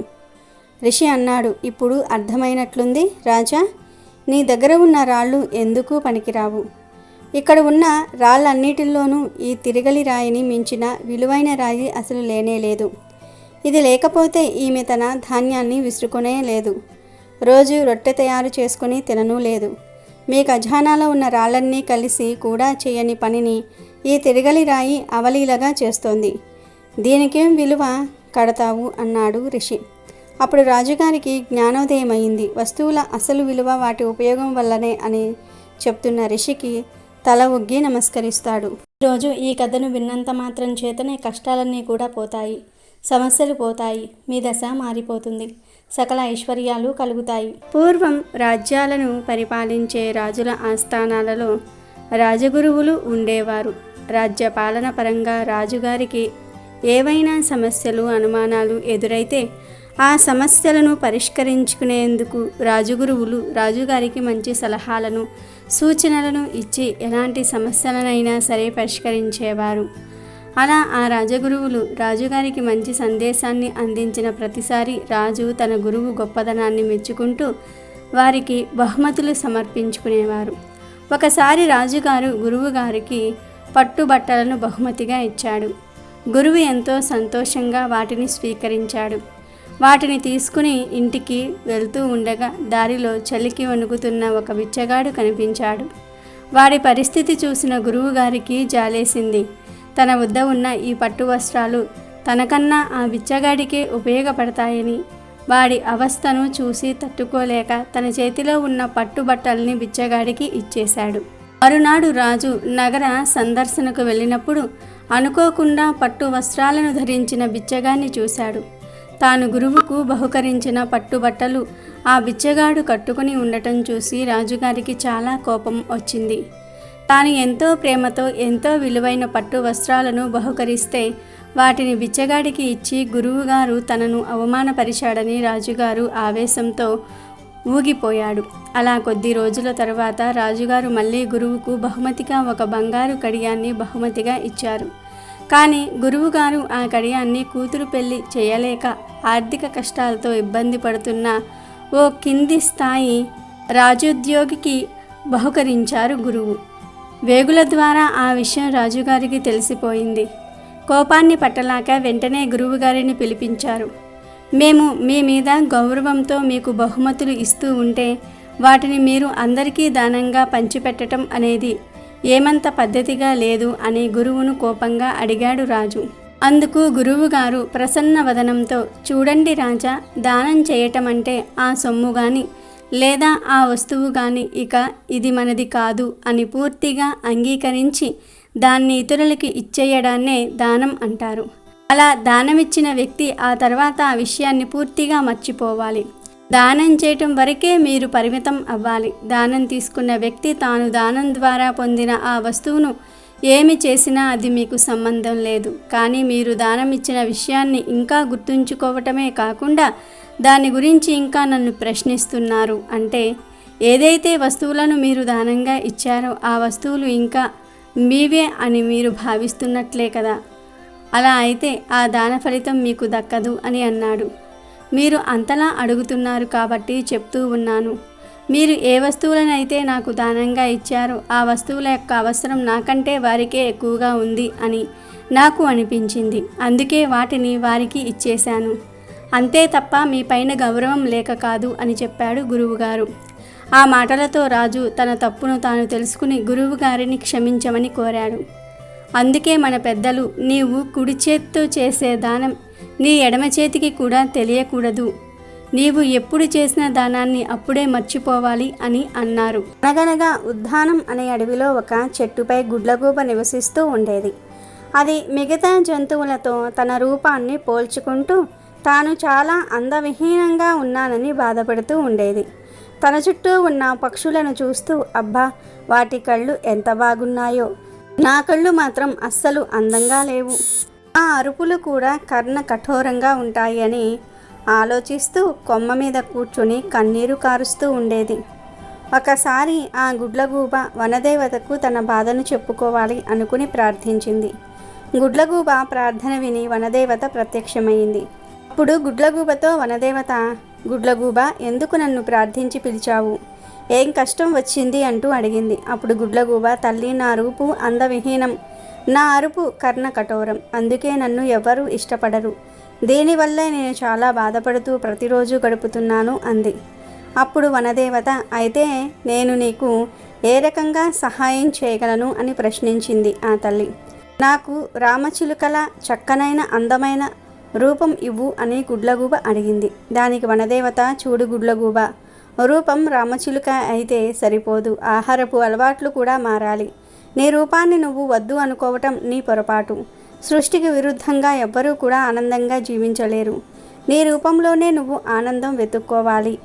ఋషి అన్నాడు, ఇప్పుడు అర్థమైనట్లుంది రాజా, నీ దగ్గర ఉన్న రాళ్ళు ఎందుకు పనికిరావు. ఇక్కడ ఉన్న రాళ్ళన్నిటిల్లోనూ ఈ తిరగలి రాయిని మించిన విలువైన రాయి అసలు లేనేలేదు. ఇది లేకపోతే ఈమె తన ధాన్యాన్ని విసురుకొనే లేదు, రోజు రొట్టె తయారు చేసుకుని తిననూ లేదు. మీ ఖజానాలో ఉన్న రాళ్ళన్నీ కలిసి కూడా చేయని పనిని ఈ తిరగలి రాయి అవలీలగా చేస్తోంది. దీనికేం విలువ కడతావు అన్నాడు ఋషి. అప్పుడు రాజుగారికి జ్ఞానోదయమైంది. వస్తువుల అసలు విలువ వాటి ఉపయోగం వల్లనే అని చెప్తున్న ఋషికి తల ఒగ్గి నమస్కరిస్తాడు. ఈరోజు ఈ కథను విన్నంత మాత్రం చేతనే కష్టాలన్నీ కూడా పోతాయి, సమస్యలు పోతాయి, మీ దశ మారిపోతుంది, సకల ఐశ్వర్యాలు కలుగుతాయి. పూర్వం రాజ్యాలను పరిపాలించే రాజుల ఆస్థానాలలో రాజగురువులు ఉండేవారు. రాజ్య పాలన పరంగా రాజుగారికి ఏవైనా సమస్యలు అనుమానాలు ఎదురైతే ఆ సమస్యలను పరిష్కరించుకునేందుకు రాజగురువులు రాజుగారికి మంచి సలహాలను సూచనలను ఇచ్చి ఎలాంటి సమస్యలనైనా సరే పరిష్కరించేవారు. అలా ఆ రాజగురువులు రాజుగారికి మంచి సందేశాన్ని అందించిన ప్రతిసారి రాజు తన గురువు గొప్పదనాన్ని మెచ్చుకుంటూ వారికి బహుమతులు సమర్పించుకునేవారు. ఒకసారి రాజుగారు గురువుగారికి పట్టుబట్టలను బహుమతిగా ఇచ్చాడు. గురువు ఎంతో సంతోషంగా వాటిని స్వీకరించాడు. వాటిని తీసుకుని ఇంటికి వెళ్తూ ఉండగా దారిలో చలికి వణుకుతున్న ఒక బిచ్చగాడు కనిపించాడు. వాడి పరిస్థితి చూసిన గురువుగారికి జాలేసింది. తన వద్ద ఉన్న ఈ పట్టు వస్త్రాలు తనకన్నా ఆ బిచ్చగాడికే ఉపయోగపడతాయని వాడి అవస్థను చూసి తట్టుకోలేక తన చేతిలో ఉన్న పట్టుబట్టల్ని బిచ్చగాడికి ఇచ్చేశాడు. మరునాడు రాజు నగర సందర్శనకు వెళ్ళినప్పుడు అనుకోకుండా పట్టు వస్త్రాలను ధరించిన బిచ్చగాన్ని చూశాడు. తాను గురువుకు బహుకరించిన పట్టుబట్టలు ఆ బిచ్చగాడు కట్టుకుని ఉండటం చూసి రాజుగారికి చాలా కోపం వచ్చింది. తాను ఎంతో ప్రేమతో ఎంతో విలువైన పట్టు వస్త్రాలను బహుకరిస్తే వాటిని బిచ్చగాడికి ఇచ్చి గురువుగారు తనను అవమానపరిచాడని రాజుగారు ఆవేశంతో ఊగిపోయాడు. అలా కొద్ది రోజుల తర్వాత రాజుగారు మళ్ళీ గురువుకు బహుమతిగా ఒక బంగారు కడియాన్ని బహుమతిగా ఇచ్చారు. కానీ గురువుగారు ఆ కడియాన్ని కూతురు పెళ్లి చేయలేక ఆర్థిక కష్టాలతో ఇబ్బంది పడుతున్న ఓ కింది స్థాయి రాజోద్యోగికి బహుకరించారు గురువు. వేగుల ద్వారా ఆ విషయం రాజుగారికి తెలిసిపోయింది. కోపాన్ని పట్టలాక వెంటనే గురువుగారిని పిలిపించారు. మేము మీ మీద గౌరవంతో మీకు బహుమతులు ఇస్తూ ఉంటే వాటిని మీరు అందరికీ దానంగా పంచిపెట్టడం అనేది ఏమంత పద్ధతిగా లేదు అని గురువును కోపంగా అడిగాడు రాజు. అందుకు గురువుగారు ప్రసన్న వదనంతో, చూడండి రాజా, దానం చేయటం అంటే ఆ సొమ్ము గాని లేదా ఆ వస్తువు గాని ఇక ఇది మనది కాదు అని పూర్తిగా అంగీకరించి దాన్ని ఇతరులకి ఇచ్చేయడాన్నే దానం అంటారు. అలా దానమిచ్చిన వ్యక్తి ఆ తర్వాత ఆ విషయాన్ని పూర్తిగా మర్చిపోవాలి. దానం చేయటం వరకే మీరు పరిమితం అవ్వాలి. దానం తీసుకున్న వ్యక్తి తాను దానం ద్వారా పొందిన ఆ వస్తువును ఏమి చేసినా అది మీకు సంబంధం లేదు. కానీ మీరు దానం ఇచ్చిన విషయాన్ని ఇంకా గుర్తుంచుకోవటమే కాకుండా దాని గురించి ఇంకా నన్ను ప్రశ్నిస్తున్నారు అంటే ఏదైతే వస్తువులను మీరు దానంగా ఇచ్చారో ఆ వస్తువులు ఇంకా మీవే అని మీరు భావిస్తున్నట్లే కదా. అలా అయితే ఆ దాన ఫలితం మీకు దక్కదు అని అన్నాడు. మీరు అంతలా అడుగుతున్నారు కాబట్టి చెప్తూ ఉన్నాను. మీరు ఏ వస్తువులనైతే నాకు దానంగా ఇచ్చారో ఆ వస్తువుల యొక్క అవసరం నాకంటే వారికే ఎక్కువగా ఉంది అని నాకు అనిపించింది. అందుకే వాటిని వారికి ఇచ్చేశాను. అంతే తప్ప మీ పైన గౌరవం లేక కాదు అని చెప్పాడు గురువుగారు. ఆ మాటలతో రాజు తన తప్పును తాను తెలుసుకుని గురువుగారిని క్షమించమని కోరాడు. అందుకే మన పెద్దలు, నీవు కుడి చేత్తో చేసే దానం నీ ఎడమ చేతికి కూడా తెలియకూడదు. నీవు ఎప్పుడు చేసిన దానాన్ని అప్పుడే మర్చిపోవాలి అని అన్నారు. అనగనగా ఉద్దానం అనే అడవిలో ఒక చెట్టుపై గుడ్లగూబ నివసిస్తూ ఉండేది. అది మిగతా జంతువులతో తన రూపాన్ని పోల్చుకుంటూ తాను చాలా అందవిహీనంగా ఉన్నానని బాధపడుతూ ఉండేది. తన చుట్టూ ఉన్న పక్షులను చూస్తూ, అబ్బా, వాటి కళ్ళు ఎంత బాగున్నాయో, నా కళ్ళు మాత్రం అస్సలు అందంగా లేవు, ఆ అరుపులు కూడా కర్ణ కఠోరంగా ఉంటాయి అని ఆలోచిస్తూ కొమ్మ మీద కూర్చొని కన్నీరు కారుస్తూ ఉండేది. ఒకసారి ఆ గుడ్లగూబ వనదేవతకు తన బాధను చెప్పుకోవాలి అనుకుని ప్రార్థించింది. గుడ్లగూబ ప్రార్థన విని వనదేవత ప్రత్యక్షమైంది. అప్పుడు గుడ్లగూబతో వనదేవత, గుడ్లగూబ, ఎందుకు నన్ను ప్రార్థించి పిలిచావు? ఏం కష్టం వచ్చింది అంటూ అడిగింది. అప్పుడు గుడ్లగూబ, తల్లి, నా రూపు అందవిహీనం, నా అరుపు కర్ణ కఠోరం, అందుకే నన్ను ఎవరూ ఇష్టపడరు. దీనివల్లే నేను చాలా బాధపడుతూ ప్రతిరోజు గడుపుతున్నాను అంది. అప్పుడు వనదేవత, అయితే నేను నీకు ఏ రకంగా సహాయం చేయగలను అని ప్రశ్నించింది ఆ తల్లి. నాకు రామచిలుకల చక్కనైన అందమైన రూపం ఇవ్వు అని గుడ్లగూబ అడిగింది. దానికి వనదేవత, చూడు గుడ్లగూబ, రూపం రామచిలుక అయితే సరిపోదు, ఆహారపు అలవాట్లు కూడా మారాలి. నీ రూపాన్ని నువ్వు వద్దు అనుకోవటం నీ పొరపాటు. సృష్టికి విరుద్ధంగా ఎవ్వరూ కూడా ఆనందంగా జీవించలేరు. నీ రూపంలోనే నువ్వు ఆనందం వెతుక్కోవాలి.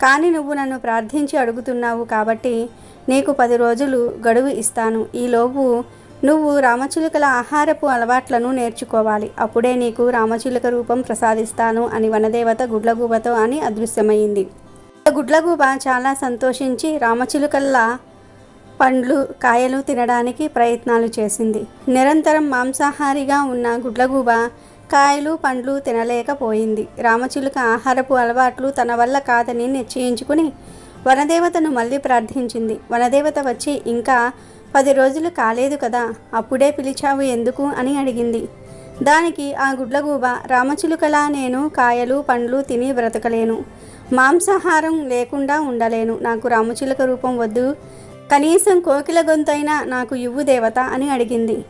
కానీ నువ్వు నన్ను ప్రార్థించి అడుగుతున్నావు కాబట్టి నీకు 10 రోజులు గడువు ఇస్తాను. ఈలోపు నువ్వు రామచిలుకల ఆహారపు అలవాట్లను నేర్చుకోవాలి. అప్పుడే నీకు రామచిలుక రూపం ప్రసాదిస్తాను అని వనదేవత గుడ్లగూబతో అని అదృశ్యమైంది. గుడ్లగూబ చాలా సంతోషించి రామచిలుకల్లా పండ్లు, కాయలు తినడానికి ప్రయత్నాలు చేసింది. నిరంతరం మాంసాహారిగా ఉన్న గుడ్లగూబ కాయలు, పండ్లు తినలేకపోయింది. రామచిలుక ఆహారపు అలవాట్లు తన వల్ల కాదని నిశ్చయించుకుని వనదేవతను మళ్ళీ ప్రార్థించింది. వనదేవత వచ్చి, ఇంకా 10 రోజులు కాలేదు కదా, అప్పుడే పిలిచావు ఎందుకు అని అడిగింది. దానికి ఆ గుడ్లగూబ, రామచిలుకలా నేను కాయలు పండ్లు తిని బ్రతకలేను, మాంసాహారం లేకుండా ఉండలేను, నాకు రామచిలుక రూపం వద్దు, కనీసం కోకిల గొంతైనా నాకు ఇవ్వు దేవత అని అడిగింది.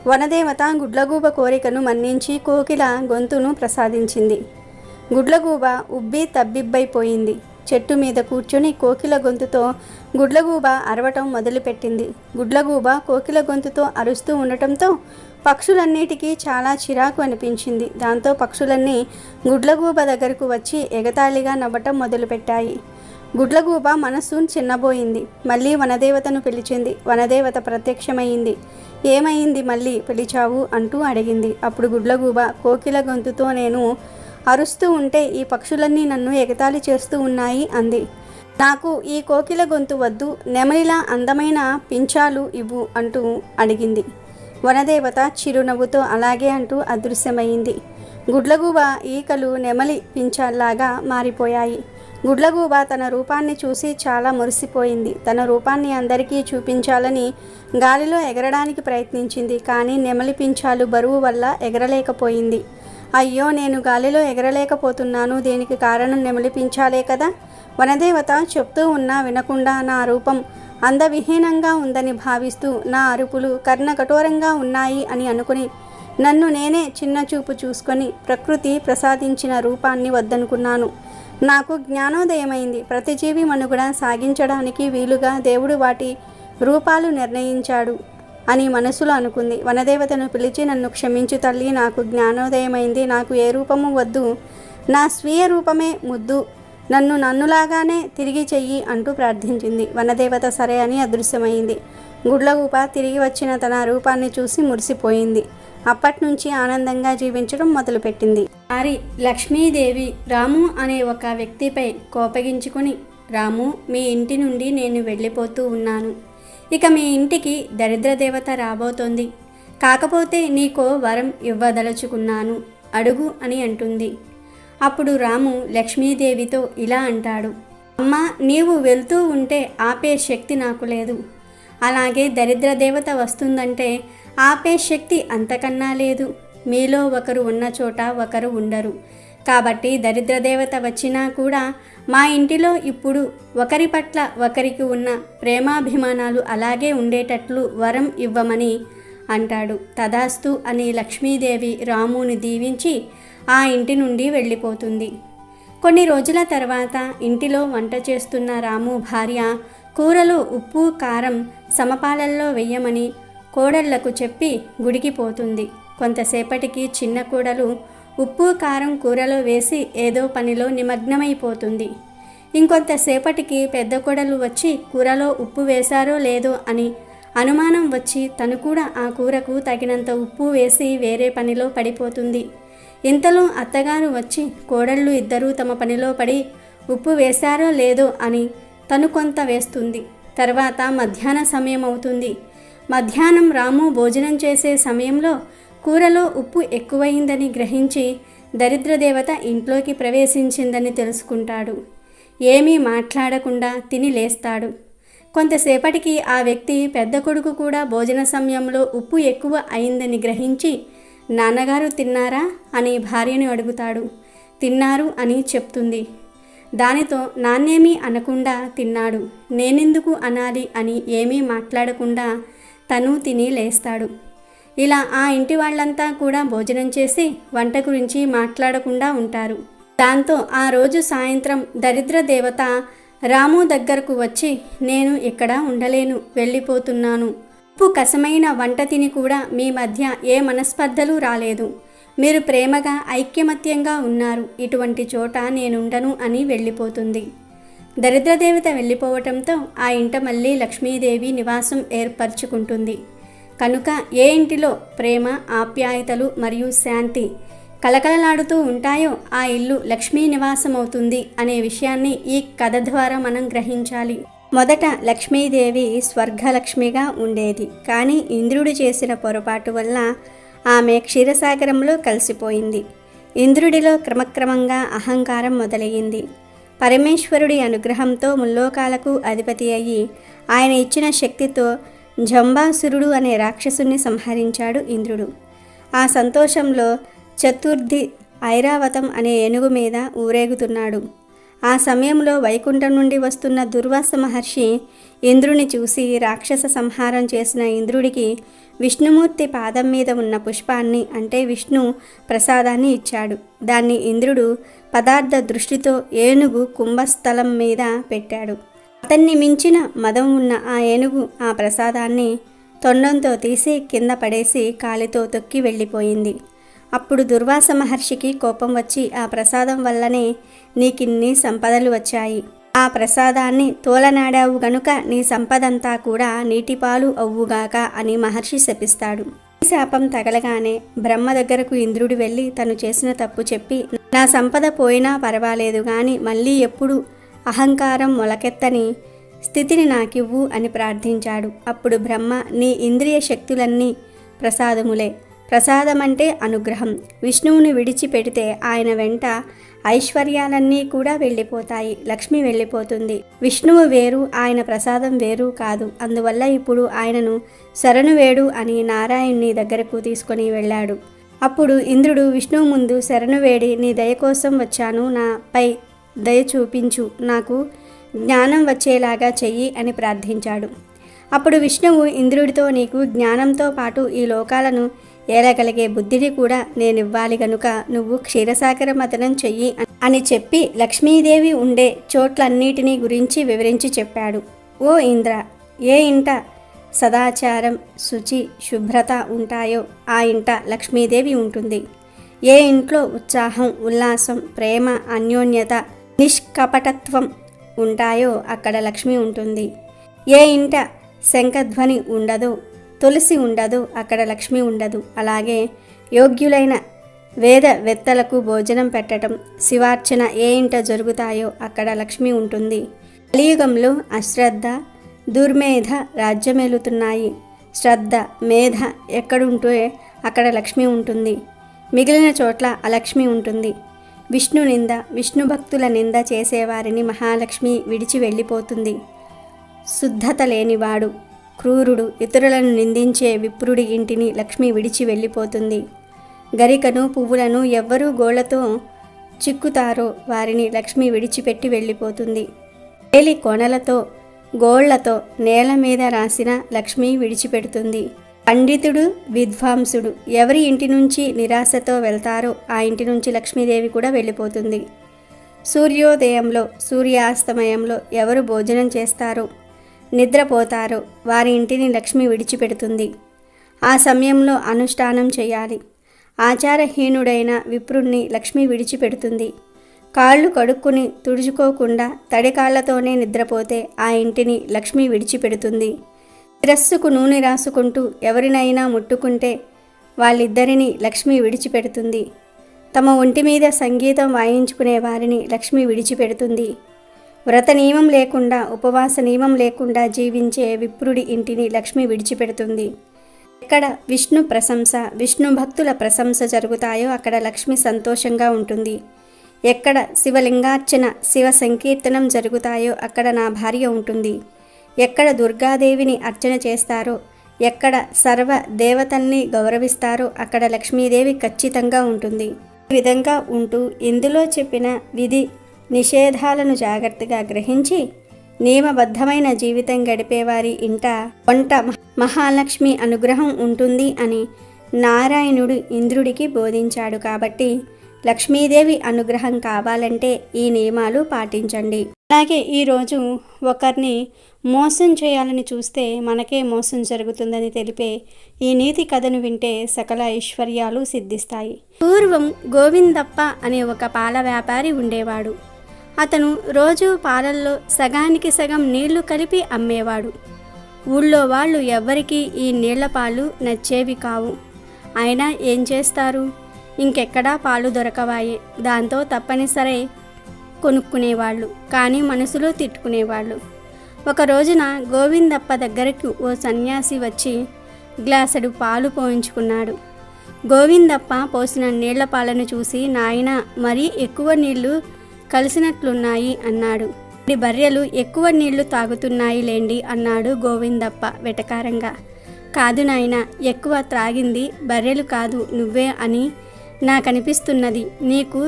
వనదేవత గుడ్లగూబ కోరికను మన్నించి కోకిల గొంతును ప్రసాదించింది. గుడ్లగూబ ఉబ్బి తబ్బిబ్బైపోయింది. చెట్టు మీద కూర్చొని కోకిల గొంతుతో గుడ్లగూబ అరవటం మొదలుపెట్టింది. గుడ్లగూబ కోకిల గొంతుతో అరుస్తూ ఉండటంతో పక్షులన్నిటికీ చాలా చిరాకు అనిపించింది. దాంతో పక్షులన్నీ గుడ్లగూబ దగ్గరకు వచ్చి ఎగతాళిగా నవ్వటం మొదలుపెట్టాయి. గుడ్లగూబ మనస్సు చిన్నబోయింది. మళ్ళీ వనదేవతను పిలిచింది. వనదేవత ప్రత్యక్షమైంది. ఏమైంది మళ్ళీ పిలిచావు అంటూ అడిగింది. అప్పుడు గుడ్లగూబ కోకిల గొంతుతో నేను అరుస్తూ ఉంటే ఈ పక్షులన్నీ నన్ను ఎగతాళి చేస్తూ ఉన్నాయి అంది. నాకు ఈ కోకిల గొంతు వద్దు, నెమలిలా అందమైన పించాలు ఇవ్వు అంటూ అడిగింది. వనదేవత చిరునవ్వుతో అలాగే అంటూ అదృశ్యమైంది. గుడ్లగూబ ఈకలు నెమలి పించాల్లాగా మారిపోయాయి. గుడ్లగూబ తన రూపాన్ని చూసి చాలా మురిసిపోయింది. తన రూపాన్ని అందరికీ చూపించాలని గాలిలో ఎగరడానికి ప్రయత్నించింది. కానీ నెమలి పించాలు బరువు వల్ల ఎగరలేకపోయింది. అయ్యో, నేను గాలిలో ఎగరలేకపోతున్నాను, దీనికి కారణం నెమలి పించాలే కదా. వనదేవత చెప్తూ ఉన్నా వినకుండా నా రూపం అందవిహీనంగా ఉందని భావిస్తూ నా అరుపులు కర్ణకఠోరంగా ఉన్నాయి అని అనుకుని నన్ను నేనే చిన్నచూపు చూసుకొని ప్రకృతి ప్రసాదించిన రూపాన్ని వద్దనుకున్నాను. నాకు జ్ఞానోదయమైంది. ప్రతి జీవి మనుగడ సాగించడానికి వీలుగా దేవుడు వాటి రూపాలు నిర్ణయించాడు అని మనసులో అనుకుంది. వనదేవతను పిలిచి నన్ను క్షమించు తల్లి, నాకు జ్ఞానోదయమైంది, నాకు ఏ రూపము వద్దు, నా స్వీయ రూపమే ముద్దు, నన్ను నన్నులాగానే తిరిగి చెయ్యి అంటూ ప్రార్థించింది. వనదేవత సరే అని అదృశ్యమైంది. గుడ్లగూబ తిరిగి వచ్చిన తన రూపాన్ని చూసి మురిసిపోయింది. అప్పట్నుంచి ఆనందంగా జీవించడం మొదలుపెట్టింది. మరి లక్ష్మీదేవి రాము అనే ఒక వ్యక్తిపై కోపగించుకుని, రాము, మీ ఇంటి నుండి నేను వెళ్ళిపోతూ ఉన్నాను. ఇక మీ ఇంటికి దరిద్ర దేవత రాబోతోంది. కాకపోతే నీకో వరం ఇవ్వదలుచుకున్నాను, అడుగు అని అంటుంది. అప్పుడు రాము లక్ష్మీదేవితో ఇలా అంటాడు. అమ్మా, నీవు వెళ్తూ ఉంటే ఆపే శక్తి నాకు లేదు. అలాగే దరిద్ర దేవత వస్తుందంటే ఆపే శక్తి అంతకన్నా లేదు. మీలో ఒకరు ఉన్న చోట ఒకరు ఉండరు. కాబట్టి దరిద్ర దేవత వచ్చినా కూడా మా ఇంటిలో ఇప్పుడు ఒకరి పట్ల ఒకరికి ఉన్న ప్రేమాభిమానాలు అలాగే ఉండేటట్లు వరం ఇవ్వమని అంటాడు. తదాస్తు అని లక్ష్మీదేవి రాముని దీవించి ఆ ఇంటి నుండి వెళ్ళిపోతుంది. కొన్ని రోజుల తర్వాత ఇంటిలో వంట చేస్తున్న రాము భార్య కూరలో ఉప్పు కారం సమపాలల్లో వెయ్యమని కోడళ్లకు చెప్పి గుడికి పోతుంది. కొంతసేపటికి చిన్న కోడలు ఉప్పు కారం కూరలో వేసి ఏదో పనిలో నిమగ్నమైపోతుంది. ఇంకొంతసేపటికి పెద్ద కోడలు వచ్చి కూరలో ఉప్పు వేశారో లేదో అని అనుమానం వచ్చి తను కూడా ఆ కూరకు తగినంత ఉప్పు వేసి వేరే పనిలో పడిపోతుంది. ఇంతలో అత్తగారు వచ్చి కోడళ్ళు ఇద్దరూ తమ పనిలో పడి ఉప్పు వేశారో లేదో అని తను కొంత వేస్తుంది. తర్వాత మధ్యాహ్న సమయం అవుతుంది. మధ్యాహ్నం రాము భోజనం చేసే సమయంలో కూరలో ఉప్పు ఎక్కువైందని గ్రహించి దరిద్రదేవత ఇంట్లోకి ప్రవేశించిందని తెలుసుకుంటాడు. ఏమీ మాట్లాడకుండా తిని లేస్తాడు. కొంతసేపటికి ఆ వ్యక్తి పెద్ద కొడుకు కూడా భోజన సమయంలో ఉప్పు ఎక్కువ అయిందని గ్రహించి నాన్నగారు తిన్నారా అని భార్యను అడుగుతాడు. తిన్నారు అని చెప్తుంది. దానితో నాన్నేమీ అనకుండా తిన్నాడు, నేనెందుకు అనాలి అని ఏమీ మాట్లాడకుండా తను తిని లేస్తాడు. ఇలా ఆ ఇంటి వాళ్ళంతా కూడా భోజనం చేసి వంట గురించి మాట్లాడకుండా ఉంటారు. దాంతో ఆ రోజు సాయంత్రం దరిద్ర దేవత రాము దగ్గరకు వచ్చి, నేను ఇక్కడ ఉండలేను, వెళ్ళిపోతున్నాను. ఉప్పు కసమైన వంట తిని కూడా మీ మధ్య ఏ మనస్పర్ధలు రాలేదు. మీరు ప్రేమగా ఐక్యమత్యంగా ఉన్నారు. ఇటువంటి చోట నేనుండను అని వెళ్ళిపోతుంది. దరిద్రదేవత వెళ్ళిపోవటంతో ఆ ఇంట మళ్ళీ లక్ష్మీదేవి నివాసం ఏర్పరచుకుంటుంది. కనుక ఏ ఇంటిలో ప్రేమ, ఆప్యాయతలు మరియు శాంతి కలకలలాడుతూ ఉంటాయో ఆ ఇల్లు లక్ష్మీ నివాసం అవుతుంది అనే విషయాన్ని ఈ కథ ద్వారా మనం గ్రహించాలి. మొదట లక్ష్మీదేవి స్వర్గలక్ష్మిగా ఉండేది. కానీ ఇంద్రుడు చేసిన పొరపాటు వల్ల ఆమె క్షీరసాగరంలో కలిసిపోయింది. ఇంద్రుడిలో క్రమక్రమంగా అహంకారం మొదలయ్యింది. పరమేశ్వరుడి అనుగ్రహంతో ముల్లోకాలకు అధిపతి అయ్యి ఆయన ఇచ్చిన శక్తితో జంబాసురుడు అనే రాక్షసుని సంహరించాడు ఇంద్రుడు. ఆ సంతోషంలో చతుర్థి ఐరావతం అనే ఏనుగు మీద ఊరేగుతున్నాడు. ఆ సమయంలో వైకుంఠం నుండి వస్తున్న దుర్వాస మహర్షి ఇంద్రుని చూసి రాక్షస సంహారం చేసిన ఇంద్రుడికి విష్ణుమూర్తి పాదం మీద ఉన్న పుష్పాన్ని అంటే విష్ణు ప్రసాదాన్ని ఇచ్చాడు. దాన్ని ఇంద్రుడు పదార్థ దృష్టితో ఏనుగు కుంభస్థలం మీద పెట్టాడు. అతన్ని మించిన మదం ఉన్న ఆ ఏనుగు ఆ ప్రసాదాన్ని తొండంతో తీసి కింద పడేసి కాలితో తొక్కి వెళ్ళిపోయింది. అప్పుడు దుర్వాస మహర్షికి కోపం వచ్చి ఆ ప్రసాదం వల్లనే నీకిన్ని సంపదలు వచ్చాయి, ఆ ప్రసాదాన్ని తోలనాడావు గనుక నీ సంపదంతా కూడా నీటిపాలు అవ్వుగాక అని మహర్షి శపిస్తాడు. ఈ శాపం తగలగానే బ్రహ్మ దగ్గరకు ఇంద్రుడు వెళ్ళి తను చేసిన తప్పు చెప్పి నా సంపద పోయినా పర్వాలేదు కానీ మళ్ళీ ఎప్పుడు అహంకారం మొలకెత్తని స్థితిని నాకివ్వు అని ప్రార్థించాడు. అప్పుడు బ్రహ్మ నీ ఇంద్రియ శక్తులన్నీ ప్రసాదములే, ప్రసాదమంటే అనుగ్రహం. విష్ణువుని విడిచిపెడితే ఆయన వెంట ఐశ్వర్యాలన్నీ కూడా వెళ్ళిపోతాయి, లక్ష్మి వెళ్ళిపోతుంది. విష్ణువు వేరు, ఆయన ప్రసాదం వేరు కాదు. అందువల్ల ఇప్పుడు ఆయనను శరణు వేడు అని నారాయణుని దగ్గరకు తీసుకొని వెళ్ళాడు. అప్పుడు ఇంద్రుడు విష్ణువు ముందు శరణు వేడి నీ దయ కోసం వచ్చాను, నాపై దయ చూపించు, నాకు జ్ఞానం వచ్చేలాగా చెయ్యి అని ప్రార్థించాడు. అప్పుడు విష్ణువు ఇంద్రుడితో నీకు జ్ఞానంతో పాటు ఈ లోకాలను ఏలగలిగే బుద్ధిని కూడా నేనివ్వాలి గనుక నువ్వు క్షీరసాగర మథనం చెయ్యి అని చెప్పి లక్ష్మీదేవి ఉండే చోట్లన్నిటినీ గురించి వివరించి చెప్పాడు. ఓ ఇంద్ర, ఏ ఇంట సదాచారం శుచి శుభ్రత ఉంటాయో ఆ ఇంట లక్ష్మీదేవి ఉంటుంది. ఏ ఇంట్లో ఉత్సాహం ఉల్లాసం ప్రేమ అన్యోన్యత నిష్కపటత్వం ఉంటాయో అక్కడ లక్ష్మి ఉంటుంది. ఏ ఇంట శంఖధ్వని ఉండదో తులసి ఉండదు అక్కడ లక్ష్మి ఉండదు. అలాగే యోగ్యులైన వేదవేత్తలకు భోజనం పెట్టడం శివార్చన ఏ ఇంట జరుగుతాయో అక్కడ లక్ష్మి ఉంటుంది. కలియుగంలో అశ్రద్ధ దుర్మేధ రాజ్యమేలుతున్నాయి. శ్రద్ధ మేధ ఎక్కడుంటే అక్కడ లక్ష్మి ఉంటుంది, మిగిలిన చోట్ల అలక్ష్మి ఉంటుంది. విష్ణు నింద విష్ణు భక్తుల నింద చేసేవారిని మహాలక్ష్మి విడిచి వెళ్ళిపోతుంది. శుద్ధత లేనివాడు క్రూరుడు ఇతరులను నిందించే విప్రుడి ఇంటిని లక్ష్మి విడిచి వెళ్ళిపోతుంది. గరికను పువ్వులను ఎవ్వరూ గోళ్లతో చిక్కుతారో వారిని లక్ష్మి విడిచిపెట్టి వెళ్ళిపోతుంది. వేలి కొనలతో గోళ్లతో నేల మీద రాసిన లక్ష్మి విడిచిపెడుతుంది. పండితుడు విద్వాంసుడు ఎవరి ఇంటి నుంచి నిరాశతో వెళ్తారో ఆ ఇంటి నుంచి లక్ష్మీదేవి కూడా వెళ్ళిపోతుంది. సూర్యోదయంలో సూర్యాస్తమయంలో ఎవరు భోజనం చేస్తారో నిద్రపోతారో వారి ఇంటిని లక్ష్మి విడిచిపెడుతుంది. ఆ సమయంలో అనుష్ఠానం చేయాలి. ఆచారహీనుడైన విప్రుణ్ణి లక్ష్మి విడిచిపెడుతుంది. కాళ్ళు కడుక్కుని తుడుచుకోకుండా తడి కాళ్లతోనే నిద్రపోతే ఆ ఇంటిని లక్ష్మి విడిచిపెడుతుంది. శిరస్సుకు నూనె రాసుకుంటూ ఎవరినైనా ముట్టుకుంటే వాళ్ళిద్దరినీ లక్ష్మి విడిచిపెడుతుంది. తమ ఒంటి మీద సంగీతం వాయించుకునే వారిని లక్ష్మి విడిచిపెడుతుంది. వ్రత నియమం లేకుండా ఉపవాస నియమం లేకుండా జీవించే విప్రుడి ఇంటిని లక్ష్మి విడిచిపెడుతుంది. ఎక్కడ విష్ణు ప్రశంస విష్ణు భక్తుల ప్రశంస జరుగుతాయో అక్కడ లక్ష్మి సంతోషంగా ఉంటుంది. ఎక్కడ శివలింగార్చన శివ సంకీర్తనం జరుగుతాయో అక్కడ నా భార్య ఉంటుంది. ఎక్కడ దుర్గాదేవిని అర్చన చేస్తారో ఎక్కడ సర్వ దేవతల్ని గౌరవిస్తారో అక్కడ లక్ష్మీదేవి ఖచ్చితంగా ఉంటుంది. ఈ విధంగా ఉంటూ ఇందులో చెప్పిన విధి నిషేధాలను జాగ్రత్తగా గ్రహించి నియమబద్ధమైన జీవితం గడిపేవారి ఇంట వంట మహాలక్ష్మి అనుగ్రహం ఉంటుంది అని నారాయణుడు ఇంద్రుడికి బోధించాడు. కాబట్టి లక్ష్మీదేవి అనుగ్రహం కావాలంటే ఈ నియమాలు పాటించండి. అలాగే ఈరోజు ఒకరిని మోసం చేయాలని చూస్తే మనకే మోసం జరుగుతుందని తెలిపే ఈ నీతి కథను వింటే సకల ఐశ్వర్యాలు సిద్ధిస్తాయి. పూర్వం గోవిందప్ప అనే ఒక పాల వ్యాపారి ఉండేవాడు. అతను రోజు పాలల్లో సగానికి సగం నీళ్లు కలిపి అమ్మేవాడు. ఊళ్ళో వాళ్ళు ఎవ్వరికీ ఈ నీళ్ల పాలు నచ్చేవి కావు. అయినా ఏం చేస్తారు, ఇంకెక్కడా పాలు దొరకవాయే. దాంతో తప్పనిసరి కొనుక్కునేవాళ్ళు, కానీ మనసులో తిట్టుకునేవాళ్ళు. ఒక రోజున గోవిందప్ప దగ్గరకు ఓ సన్యాసి వచ్చి గ్లాసెడు పాలు పోయించుకున్నాడు. గోవిందప్ప పోసిన నీళ్ల పాలను చూసి నాయనా మరీ ఎక్కువ నీళ్లు కలిసినట్లున్నాయి అన్నాడు. బర్రెలు ఎక్కువ నీళ్లు తాగుతున్నాయి లేండి అన్నాడు గోవిందప్ప వెటకారంగా. కాదు నాయనా, ఎక్కువ త్రాగింది బర్రెలు కాదు నువ్వే అని నాకనిపిస్తున్నది. నీకు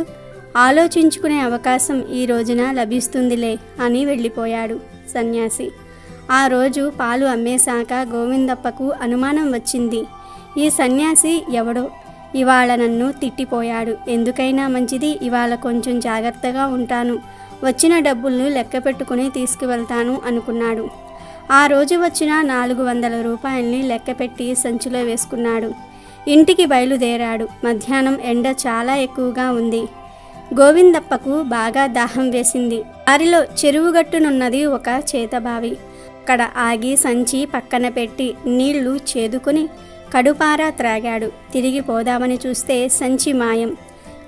ఆలోచించుకునే అవకాశం ఈ రోజున లభిస్తుందిలే అని వెళ్ళిపోయాడు సన్యాసి. ఆ రోజు పాలు అమ్మేశాక గోవిందప్పకు అనుమానం వచ్చింది. ఈ సన్యాసి ఎవడో ఇవాళ నన్ను తిట్టిపోయాడు. ఎందుకైనా మంచిది, ఇవాళ కొంచెం జాగ్రత్తగా ఉంటాను. వచ్చిన డబ్బులను లెక్క పెట్టుకుని తీసుకువెళ్తాను అనుకున్నాడు. ఆ రోజు వచ్చిన 400 రూపాయల్ని లెక్కపెట్టి సంచిలో వేసుకున్నాడు. ఇంటికి బయలుదేరాడు. మధ్యాహ్నం ఎండ చాలా ఎక్కువగా ఉంది. గోవిందప్పకు బాగా దాహం వేసింది. దారిలో చెరువుగట్టునున్నది ఒక చేతబావి. అక్కడ ఆగి సంచి పక్కన పెట్టి నీళ్లు చేదుకుని కడుపారా త్రాగాడు. తిరిగి పోదామని చూస్తే సంచి మాయం.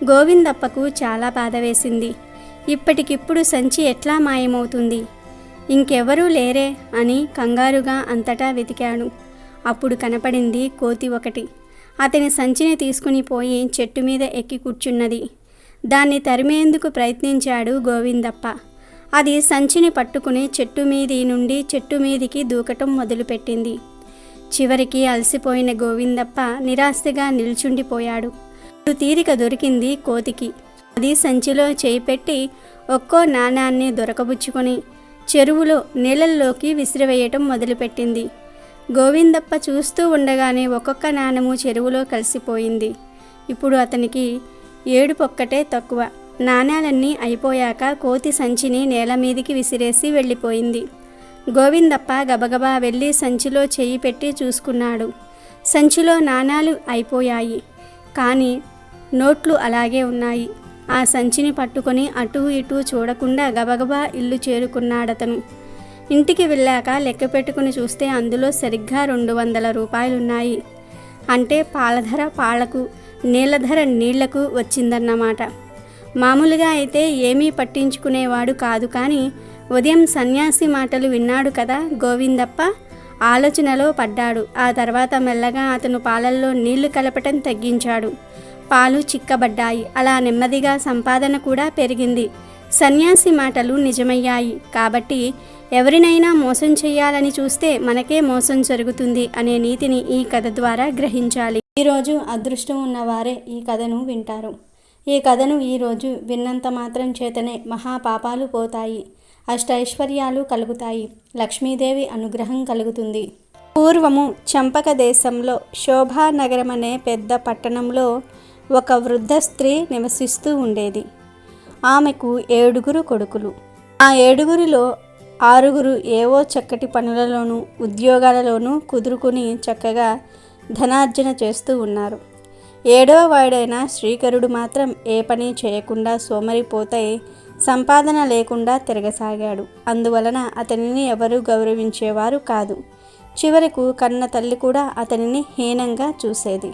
గోవిందప్పకు చాలా బాధ వేసింది. ఇప్పటికిప్పుడు సంచి ఎట్లా మాయమవుతుంది? ఇంకెవరూ లేరే అని కంగారుగా అంతటా వెతికాడు. అప్పుడు కనపడింది కోతి ఒకటి. అతని సంచిని తీసుకుని పోయి చెట్టు మీద ఎక్కి కూర్చున్నది. దాన్ని తరిమేందుకు ప్రయత్నించాడు గోవిందప్ప. అది సంచిని పట్టుకుని చెట్టు మీది నుండి చెట్టు మీదికి దూకటం మొదలుపెట్టింది. చివరికి అలసిపోయిన గోవిందప్ప నిరాశగా నిల్చుండిపోయాడు. తీరిక దొరికింది కోతికి. అది సంచిలో చేయి పెట్టి ఒక్కో నాణాన్ని దొరకబుచ్చుకొని చెరువులో నీళ్ళల్లోకి విసిరివేయటం మొదలుపెట్టింది. గోవిందప్ప చూస్తూ ఉండగానే ఒక్కొక్క నాణము చెరువులో కలిసిపోయింది. ఇప్పుడు అతనికి ఏడుపొక్కటే తక్కువ. నాణాలన్నీ అయిపోయాక కోతి సంచిని నేల మీదికి విసిరేసి వెళ్ళిపోయింది. గోవిందప్ప గబగబా వెళ్ళి సంచిలో చెయ్యి పెట్టి చూసుకున్నాడు. సంచిలో నాణాలు అయిపోయాయి, కానీ నోట్లు అలాగే ఉన్నాయి. ఆ సంచిని పట్టుకొని అటూ ఇటూ చూడకుండా గబగబా ఇల్లు చేరుకున్నాడతను. ఇంటికి వెళ్ళాక లెక్క పెట్టుకుని చూస్తే అందులో సరిగ్గా 200 రూపాయలున్నాయి. అంటే పాలధర పాలకు, నీళ్ళధర నీళ్లకు వచ్చిందన్నమాట. మామూలుగా అయితే ఏమీ పట్టించుకునేవాడు కాదు, కానీ ఉదయం సన్యాసి మాటలు విన్నాడు కదా గోవిందప్ప. ఆలోచనలో పడ్డాడు. ఆ తర్వాత మెల్లగా అతను పాలల్లో నీళ్లు కలపటం తగ్గించాడు. పాలు చిక్కబడ్డాయి. అలా నెమ్మదిగా సంపాదన కూడా పెరిగింది. సన్యాసి మాటలు నిజమయ్యాయి. కాబట్టి ఎవరినైనా మోసం చేయాలని చూస్తే మనకే మోసం జరుగుతుంది అనే నీతిని ఈ కథ ద్వారా గ్రహించాలి. ఈరోజు అదృష్టం ఉన్నవారే ఈ కథను వింటారు. ఈ కథను ఈరోజు విన్నంత మాత్రం చేతనే మహాపాపాలు పోతాయి, అష్టైశ్వర్యాలు కలుగుతాయి, లక్ష్మీదేవి అనుగ్రహం కలుగుతుంది. పూర్వము చంపక దేశంలో శోభానగరం అనే పెద్ద పట్టణంలో ఒక వృద్ధ స్త్రీ నివసిస్తూ ఉండేది. ఆమెకు 7 కొడుకులు. ఆ 7గురిలో 6 ఏవో చక్కటి పనులలోనూ ఉద్యోగాలలోనూ కుదురుకుని చక్కగా ధనార్జన చేస్తూ ఉన్నారు. 7వ వాడైన శ్రీకరుడు మాత్రం ఏ పని చేయకుండా సోమరిపోతే సంపాదన లేకుండా తిరగసాగాడు. అందువలన అతనిని ఎవరూ గౌరవించేవారు కాదు. చివరకు కన్న తల్లి కూడా అతనిని హీనంగా చూసేది.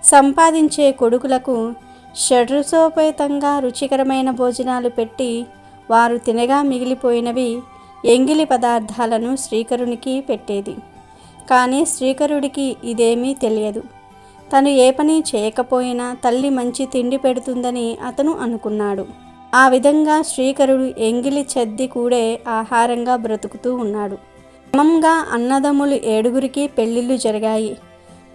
సంపాదించే కొడుకులకు షడ్రసోపేతంగా రుచికరమైన భోజనాలు పెట్టి వారు తినగా మిగిలిపోయినవి ఎంగిలి పదార్థాలను శ్రీకరునికి పెట్టేది. కానీ శ్రీకరుడికి ఇదేమీ తెలియదు. తను ఏ పని చేయకపోయినా తల్లి మంచి తిండి పెడుతుందని అతను అనుకున్నాడు. ఆ విధంగా శ్రీకరుడు ఎంగిలి చెద్ది కూడే ఆహారంగా బ్రతుకుతూ ఉన్నాడు. క్రమంగా అన్నదమ్ములు 7గురికి పెళ్లిళ్ళు జరిగాయి.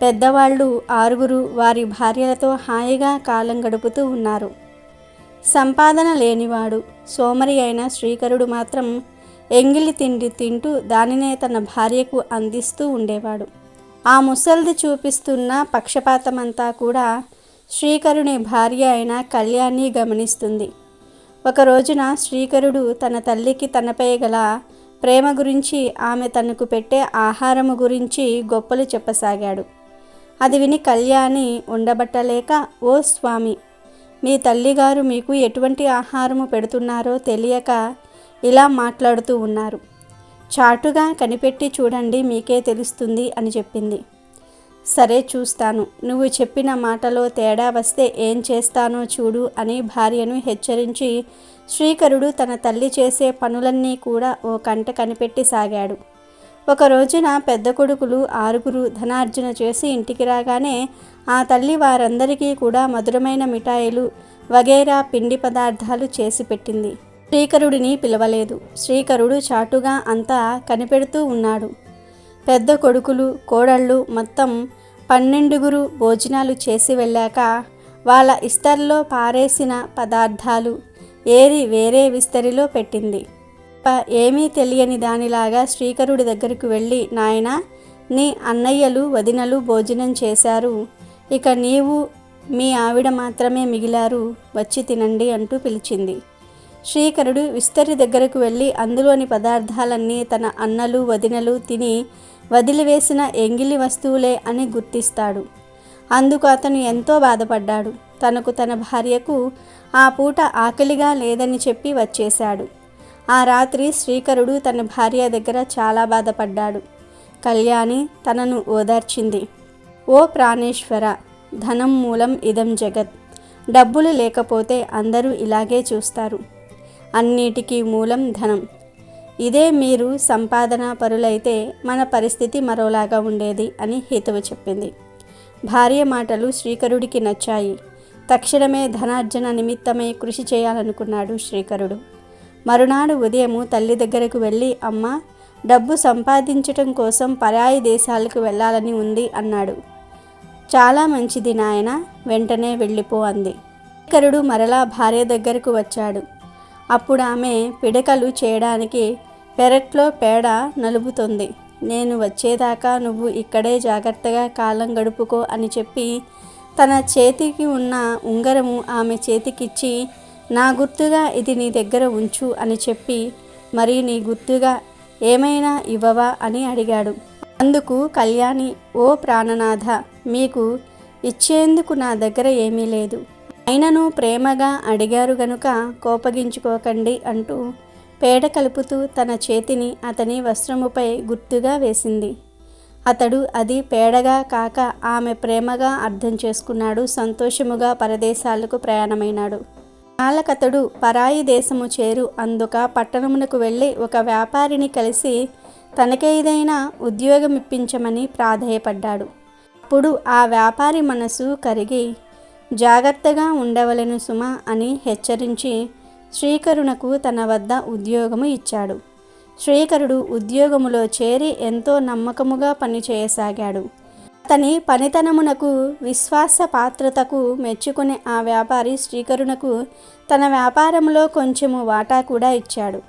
పెద్దవాళ్ళు 6 వారి భార్యలతో హాయిగా కాలం గడుపుతూ ఉన్నారు. సంపాదన లేనివాడు సోమరి అయిన శ్రీకరుడు మాత్రం ఎంగిలి తిండి తింటూ దానినే తన భార్యకు అందిస్తూ ఉండేవాడు. ఆ ముసల్ది చూపిస్తున్న పక్షపాతమంతా కూడా శ్రీకరుని భార్య అయిన కళ్యాణి గమనిస్తుంది. ఒక రోజున శ్రీకరుడు తన తల్లికి తనపై గల ప్రేమ గురించి, ఆమె తనకు పెట్టే ఆహారము గురించి గొప్పలు చెప్పసాగాడు. అది విని కళ్యాణి ఉండబట్టలేక, ఓ స్వామి, మీ తల్లిగారు మీకు ఎటువంటి ఆహారము పెడుతున్నారో తెలియక ఇలా మాట్లాడుతూ ఉన్నారు. చాటుగా కనిపెట్టి చూడండి, మీకే తెలుస్తుంది అని చెప్పింది. సరే చూస్తాను, నువ్వు చెప్పిన మాటలో తేడా వస్తే ఏం చేస్తానో చూడు అని భార్యను హెచ్చరించి శ్రీకరుడు తన తల్లి చేసే పనులన్నీ కూడా ఓ కంట కనిపెట్టి సాగాడు. ఒక రోజున పెద్ద కొడుకులు 6 ధనార్జన చేసి ఇంటికి రాగానే ఆ తల్లి వారందరికీ కూడా మధురమైన మిఠాయిలు వగైరా పిండి పదార్థాలు చేసి పెట్టింది. శ్రీకరుడిని పిలవలేదు. శ్రీకరుడు చాటుగా అంతా కనిపెడుతూ ఉన్నాడు. పెద్ద కొడుకులు కోడళ్ళు మొత్తం 12 భోజనాలు చేసి వెళ్ళాక వాళ్ళ ఇస్తర్లో పారేసిన పదార్థాలు ఏరి వేరే విస్తరిలో పెట్టింది. ఏమీ తెలియని దానిలాగా శ్రీకరుడి దగ్గరకు వెళ్ళి, నాయనా, నీ అన్నయ్యలు వదినలు భోజనం చేశారు, ఇక నీవు మీ ఆవిడ మాత్రమే మిగిలారు, వచ్చి తినండి అంటూ పిలిచింది. శ్రీకరుడు విస్తరి దగ్గరకు వెళ్ళి అందులోని పదార్థాలన్నీ తన అన్నలు వదినలు తిని వదిలివేసిన ఎంగిలి వస్తువులే అని గుర్తిస్తాడు. అందుకు అతను ఎంతో బాధపడ్డాడు. తనకు తన భార్యకు ఆ పూట ఆకలిగా లేదని చెప్పి వచ్చేశాడు. ఆ రాత్రి శ్రీకరుడు తన భార్య దగ్గర చాలా బాధపడ్డాడు. కళ్యాణి తనను ఓదార్చింది. ఓ ప్రాణేశ్వర, ధనం మూలం ఇదం జగత్. డబ్బులు లేకపోతే అందరూ ఇలాగే చూస్తారు. అన్నిటికీ మూలం ధనం. ఇదే మీరు సంపాదన పరులైతే మన పరిస్థితి మరోలాగా ఉండేది అని హితవు చెప్పింది. భార్య మాటలు శ్రీకరుడికి నచ్చాయి. తక్షణమే ధనార్జన నిమిత్తమై కృషి చేయాలనుకున్నాడు శ్రీకరుడు. మరునాడు ఉదయము తల్లి దగ్గరకు వెళ్ళి, అమ్మ, డబ్బు సంపాదించటం కోసం పరాయి దేశాలకు వెళ్ళాలని ఉంది అన్నాడు. చాలా మంచిది నాయన, వెంటనే వెళ్ళిపో అంది. శ్రీకరుడు మరలా భార్య దగ్గరకు వచ్చాడు. అప్పుడు ఆమె పిడకలు చేయడానికి పెరట్లో పేడ నలుపుతోంది. నేను వచ్చేదాకా నువ్వు ఇక్కడే జాగ్రత్తగా కాలం గడుపుకో అని చెప్పి తన చేతికి ఉన్న ఉంగరము ఆమె చేతికిచ్చి, నా గుర్తుగా ఇది నీ దగ్గర ఉంచు అని చెప్పి, మరి నీ గుర్తుగా ఏమైనా ఇవ్వవా అని అడిగాడు. అందుకు కళ్యాణి, ఓ ప్రాణనాథ, మీకు ఇచ్చేందుకు నా దగ్గర ఏమీ లేదు, అయినను ప్రేమగా అడిగారు గనుక కోపగించుకోకండి అంటూ పేడ కలుపుతూ తన చేతిని అతని వస్త్రముపై గుర్తుగా వేసింది. అతడు అది పేడగా కాక ఆమె ప్రేమగా అర్థం చేసుకున్నాడు. సంతోషముగా పరదేశాలకు ప్రయాణమైనాడు. కాలకతడు పరాయి దేశము చేరు అందుక పట్టణమునకు వెళ్ళి ఒక వ్యాపారిని కలిసి తనకేదైనా ఉద్యోగం ఇప్పించమని ప్రాధేయపడ్డాడు. అప్పుడు ఆ వ్యాపారి మనసు కరిగి, జాగ్రత్తగా ఉండవలెను సుమా అని హెచ్చరించి శ్రీకరునకు తన వద్ద ఉద్యోగము ఇచ్చాడు. శ్రీకరుడు ఉద్యోగములో చేరి ఎంతో నమ్మకముగా పనిచేయసాగాడు. అతని పనితనమునకు విశ్వాస పాత్రతకు మెచ్చుకునే ఆ వ్యాపారి శ్రీకరునకు తన వ్యాపారంలో కొంచెము వాటా కూడా ఇచ్చాడు.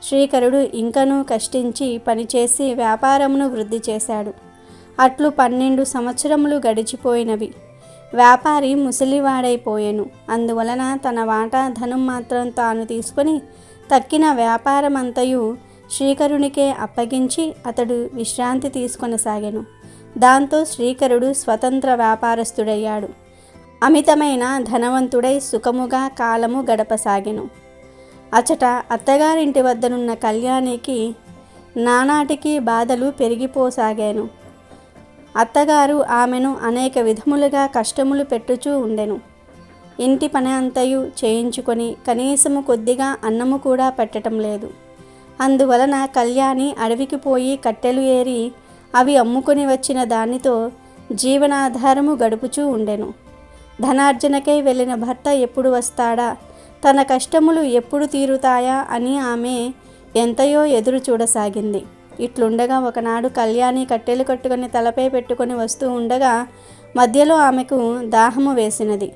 శ్రీకరుడు ఇంకనూ కష్టించి పనిచేసి వ్యాపారమును వృద్ధి చేశాడు. అట్లు 12 సంవత్సరములు గడిచిపోయినవి. వ్యాపారి ముసలివాడైపోయెను. అందువలన తన వాటా ధనం మాత్రం తాను తీసుకొని తక్కిన వ్యాపారమంతయు శ్రీకరునికే అప్పగించి అతడు విశ్రాంతి తీసుకొనసాగెను. దాంతో శ్రీకరుడు స్వతంత్ర వ్యాపారస్తుడయ్యాడు. అమితమైన ధనవంతుడై సుఖముగా కాలము గడపసాగెను. అచట అత్తగారింటి వద్దనున్న కళ్యాణికి నానాటికి బాధలు పెరిగిపోసాగాను. అత్తగారు ఆమెను అనేక విధములుగా కష్టములు పెట్టుచూ ఉండెను. ఇంటి పని అంతయు చేయించుకొని కనీసము కొద్దిగా అన్నము కూడా పెట్టడం లేదు. అందువలన కళ్యాణి అడవికి పోయి కట్టెలు ఏరి అవి అమ్ముకొని వచ్చిన దానితో జీవనాధారము గడుపుచూ ఉండెను. ధనార్జనకై వెళ్ళిన భర్త ఎప్పుడు వస్తాడా, తన కష్టములు ఎప్పుడు తీరుతాయా అని ఆమె ఎంతయో ఎదురు చూడసాగింది. ఇట్లుండగా ఒకనాడు కళ్యాణి కట్టెలు కట్టుకొని తలపై పెట్టుకొని వస్తూ ఉండగా మధ్యలో ఆమెకు దాహము వేసినది.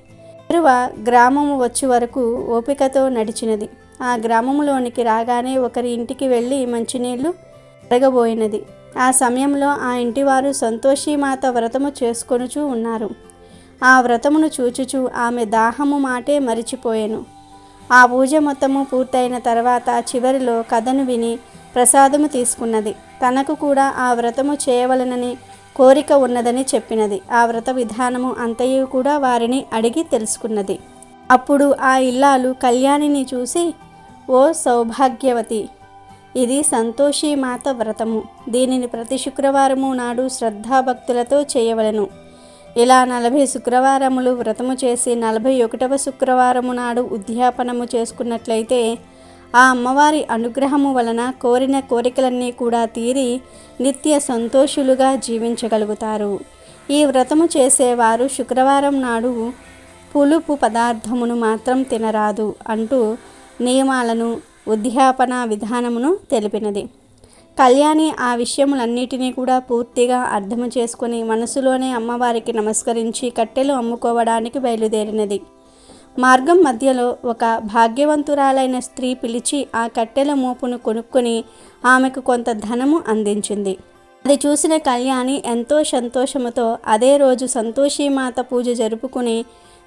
ఎరువ గ్రామము వచ్చి వరకు ఓపికతో నడిచినది. ఆ గ్రామంలోనికి రాగానే ఒకరి ఇంటికి వెళ్ళి మంచినీళ్లు అడగబోయినది. ఆ సమయంలో ఆ ఇంటివారు సంతోషీమాత వ్రతము చేసుకొనుచూ ఉన్నారు. ఆ వ్రతమును చూచుచూ ఆమె దాహము మాటే మరిచిపోయెను. ఆ పూజ మొత్తము పూర్తయిన తర్వాత చివరిలో కథను విని ప్రసాదము తీసుకున్నది. తనకు కూడా ఆ వ్రతము చేయవలనని కోరిక ఉన్నదని చెప్పినది. ఆ వ్రత విధానము అంతయు కూడా వారిని అడిగి తెలుసుకున్నది. అప్పుడు ఆ ఇల్లాలు కళ్యాణిని చూసి, ఓ సౌభాగ్యవతి, ఇది సంతోషీమాత వ్రతము. దీనిని ప్రతి శుక్రవారము నాడు శ్రద్ధాభక్తులతో చేయవలెను. ఇలా 40 శుక్రవారములు వ్రతము చేసి 41వ శుక్రవారము నాడు ఉద్యాపనము చేసుకున్నట్లయితే ఆ అమ్మవారి అనుగ్రహము వలన కోరిన కోరికలన్నీ కూడా తీరి నిత్య సంతోషులుగా జీవించగలుగుతారు. ఈ వ్రతము చేసేవారు శుక్రవారం నాడు పులుపు పదార్థమును మాత్రం తినరాదు అంటూ నియమాలను ఉద్యాపన విధానమును తెలిపినది. కళ్యాణి ఆ విషయములన్నిటినీ కూడా పూర్తిగా అర్థం చేసుకుని మనసులోనే అమ్మవారికి నమస్కరించి కట్టెలు అమ్ముకోవడానికి బయలుదేరినది. మార్గం మధ్యలో ఒక భాగ్యవంతురాలైన స్త్రీ పిలిచి ఆ కట్టెల మోపును కొనుక్కొని ఆమెకు కొంత ధనము అందించింది. అది చూసిన కళ్యాణి ఎంతో సంతోషముతో అదే రోజు సంతోషీమాత పూజ జరుపుకుని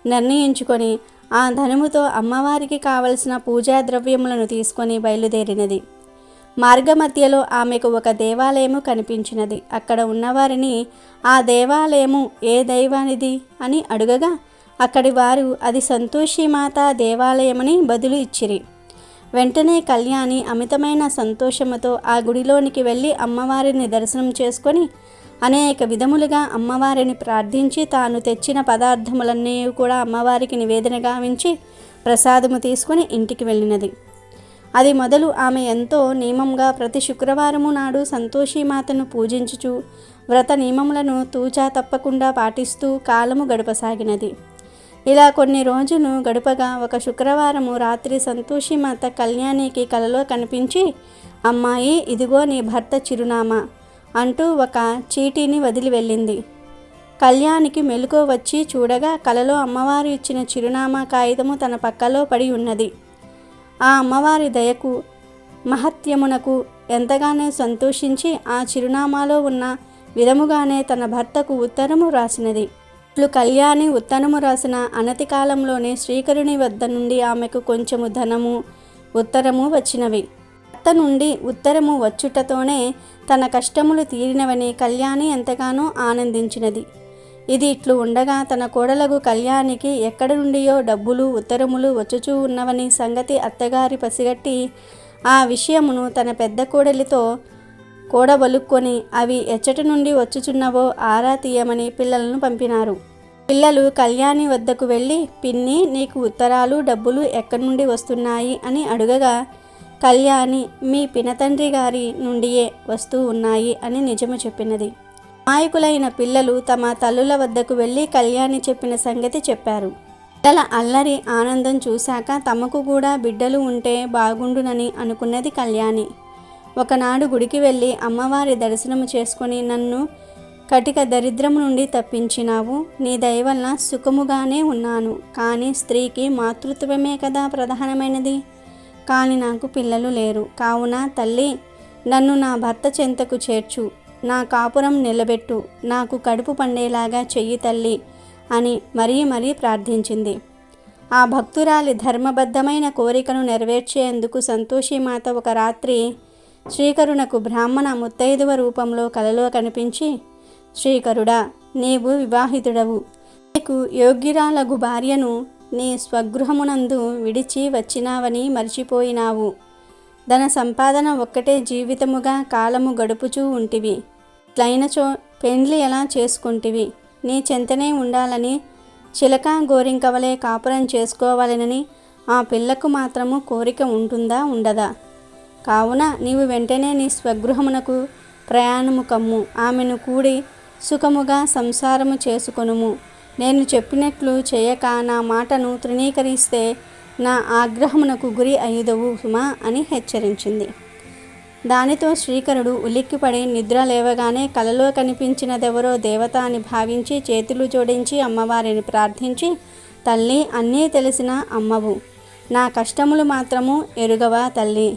నిర్ణయించుకొని ఆ ధనముతో అమ్మవారికి కావలసిన పూజా ద్రవ్యములను తీసుకొని బయలుదేరినది. మార్గమధ్యలో ఆమెకు ఒక దేవాలయము కనిపించినది. అక్కడ ఉన్నవారిని ఆ దేవాలయము ఏ దైవానిది అని అడుగగా అక్కడి వారు అది సంతోషీమాత దేవాలయమని బదులు ఇచ్చిరి. వెంటనే కళ్యాణి అమితమైన సంతోషముతో ఆ గుడిలోనికి వెళ్ళి అమ్మవారిని దర్శనం చేసుకొని అనేక విధములుగా అమ్మవారిని ప్రార్థించి తాను తెచ్చిన పదార్థములన్నీ కూడా అమ్మవారికి నివేదన గావించి ప్రసాదము తీసుకుని ఇంటికి వెళ్ళినది. అది మొదలు ఆమె ఎంతో నియమంగా ప్రతి శుక్రవారము నాడు సంతోషీమాతను పూజించుచు వ్రత నియమములను తూచా తప్పకుండా పాటిస్తూ కాలము గడపసాగినది. ఇలా కొన్ని రోజులు గడపగా ఒక శుక్రవారము రాత్రి సంతోషీమాత కళ్యాణికి కలలో కనిపించి, అమ్మాయి ఇదిగో నీ భర్త చిరునామా అంటూ ఒక చీటీని వదిలి వెళ్ళింది. కళ్యాణికి మెలకువ వచ్చి చూడగా కలలో అమ్మవారు ఇచ్చిన చిరునామా కాగితము తన పక్కలో పడి ఉన్నది. ఆ అమ్మవారి దయకు మహత్యమునకు ఎంతగానో సంతోషించి ఆ చిరునామాలో ఉన్న విధముగానే తన భర్తకు ఉత్తరము రాసినది. ఇట్లు కళ్యాణి ఉత్తరము రాసిన అనతి కాలంలోనే శ్రీకరుని వద్ద నుండి ఆమెకు కొంచెము ధనము ఉత్తరము వచ్చినవి. భర్త నుండి ఉత్తరము వచ్చుటతోనే తన కష్టములు తీరినవని కళ్యాణి ఎంతగానో ఆనందించినది. ఇది ఇట్లు ఉండగా తన కోడలకు కళ్యాణికి ఎక్కడి నుండియో డబ్బులు ఉత్తరములు వచ్చుచూ ఉన్నవని సంగతి అత్తగారి పసిగట్టి ఆ విషయమును తన పెద్ద కోడలితో కూడబలుక్కొని అవి ఎచ్చట నుండి వచ్చుచున్నవో ఆరా తీయమని పిల్లలను పంపినారు. పిల్లలు కళ్యాణి వద్దకు వెళ్ళి, పిన్ని నీకు ఉత్తరాలు డబ్బులు ఎక్కడి నుండి వస్తున్నాయి అని అడుగగా కళ్యాణి మీ పినతండ్రి గారి నుండియే వస్తూ ఉన్నాయి అని నిజము చెప్పినది. అమాయకులైన పిల్లలు తమ తల్లుల వద్దకు వెళ్ళి కళ్యాణి చెప్పిన సంగతి చెప్పారు. పిల్లల అల్లరి ఆనందం చూశాక తమకు కూడా బిడ్డలు ఉంటే బాగుండునని అనుకున్నది కళ్యాణి. ఒకనాడు గుడికి వెళ్ళి అమ్మవారి దర్శనము చేసుకొని నన్ను కటిక దరిద్రము నుండి తప్పించినావు, నీ దయ వలన సుఖముగానే ఉన్నాను. కానీ స్త్రీకి మాతృత్వమే కదా ప్రధానమైనది. కానీ నాకు పిల్లలు లేరు. కావున తల్లి నన్ను నా భర్త చెంతకు చేర్చు, నా కాపురం నిలబెట్టు, నాకు కడుపు పండేలాగా చెయ్యి తల్లి అని మరీ ప్రార్థించింది. ఆ భక్తురాలి ధర్మబద్ధమైన కోరికను నెరవేర్చేందుకు సంతోషీమాత ఒక రాత్రి శ్రీకరునకు బ్రాహ్మణ ముత్తైదువ రూపంలో కలలో కనిపించి, శ్రీకరుడా నీవు వివాహితుడవు, నీకు యోగ్యురాలగు భార్యను నీ స్వగృహమునందు విడిచి వచ్చినావని మర్చిపోయినావు. ధన సంపాదన ఒక్కటే జీవితముగా కాలము గడుపుచూ ఉంటివి. ఇట్లైనచో పెండ్లి ఎలా చేసుకుంటివి? నీ చెంతనే ఉండాలని చిలక గోరింకవలే కాపురం చేసుకోవాలనని ఆ పిల్లకు మాత్రము కోరిక ఉంటుందా ఉండదా? కావున నీవు వెంటనే నీ స్వగృహమునకు ప్రయాణము కమ్ము, ఆమెను కూడి సుఖముగా సంసారము చేసుకొనుము. నేను చెప్పినట్లు చేయక నా మాటను తృణీకరిస్తే నా ఆగ్రహమునకు గురి అయ్యుదవు సుమా అని హెచ్చరించింది. దానితో శ్రీకరుడు ఉలిక్కిపడి నిద్ర లేవగానే కలలో కనిపించినదెవరో దేవత అని భావించి చేతులు జోడించి అమ్మవారిని ప్రార్థించి, తల్లి అన్నీ తెలిసిన అమ్మవు, నా కష్టములు మాత్రము ఎరుగవా తల్లి?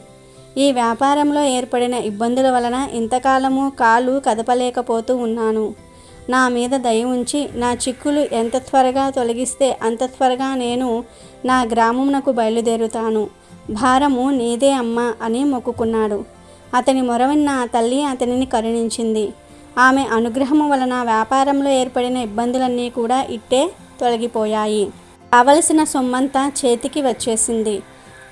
ఈ వ్యాపారంలో ఏర్పడిన ఇబ్బందుల వలన ఇంతకాలము కాలు కదపలేకపోతూ ఉన్నాను. నా మీద దయ ఉంచి నా చిక్కులు ఎంత త్వరగా తొలగిస్తే అంత త్వరగా నేను నా గ్రామమునకు బయలుదేరుతాను. భారము నీదే అమ్మ అని మొక్కుకున్నాడు. అతని మొరవిన్న ఆ తల్లి అతనిని కరుణించింది. ఆమె అనుగ్రహము వలన వ్యాపారంలో ఏర్పడిన ఇబ్బందులన్నీ కూడా ఇట్టే తొలగిపోయాయి. కావలసిన సొమ్మంతా చేతికి వచ్చేసింది.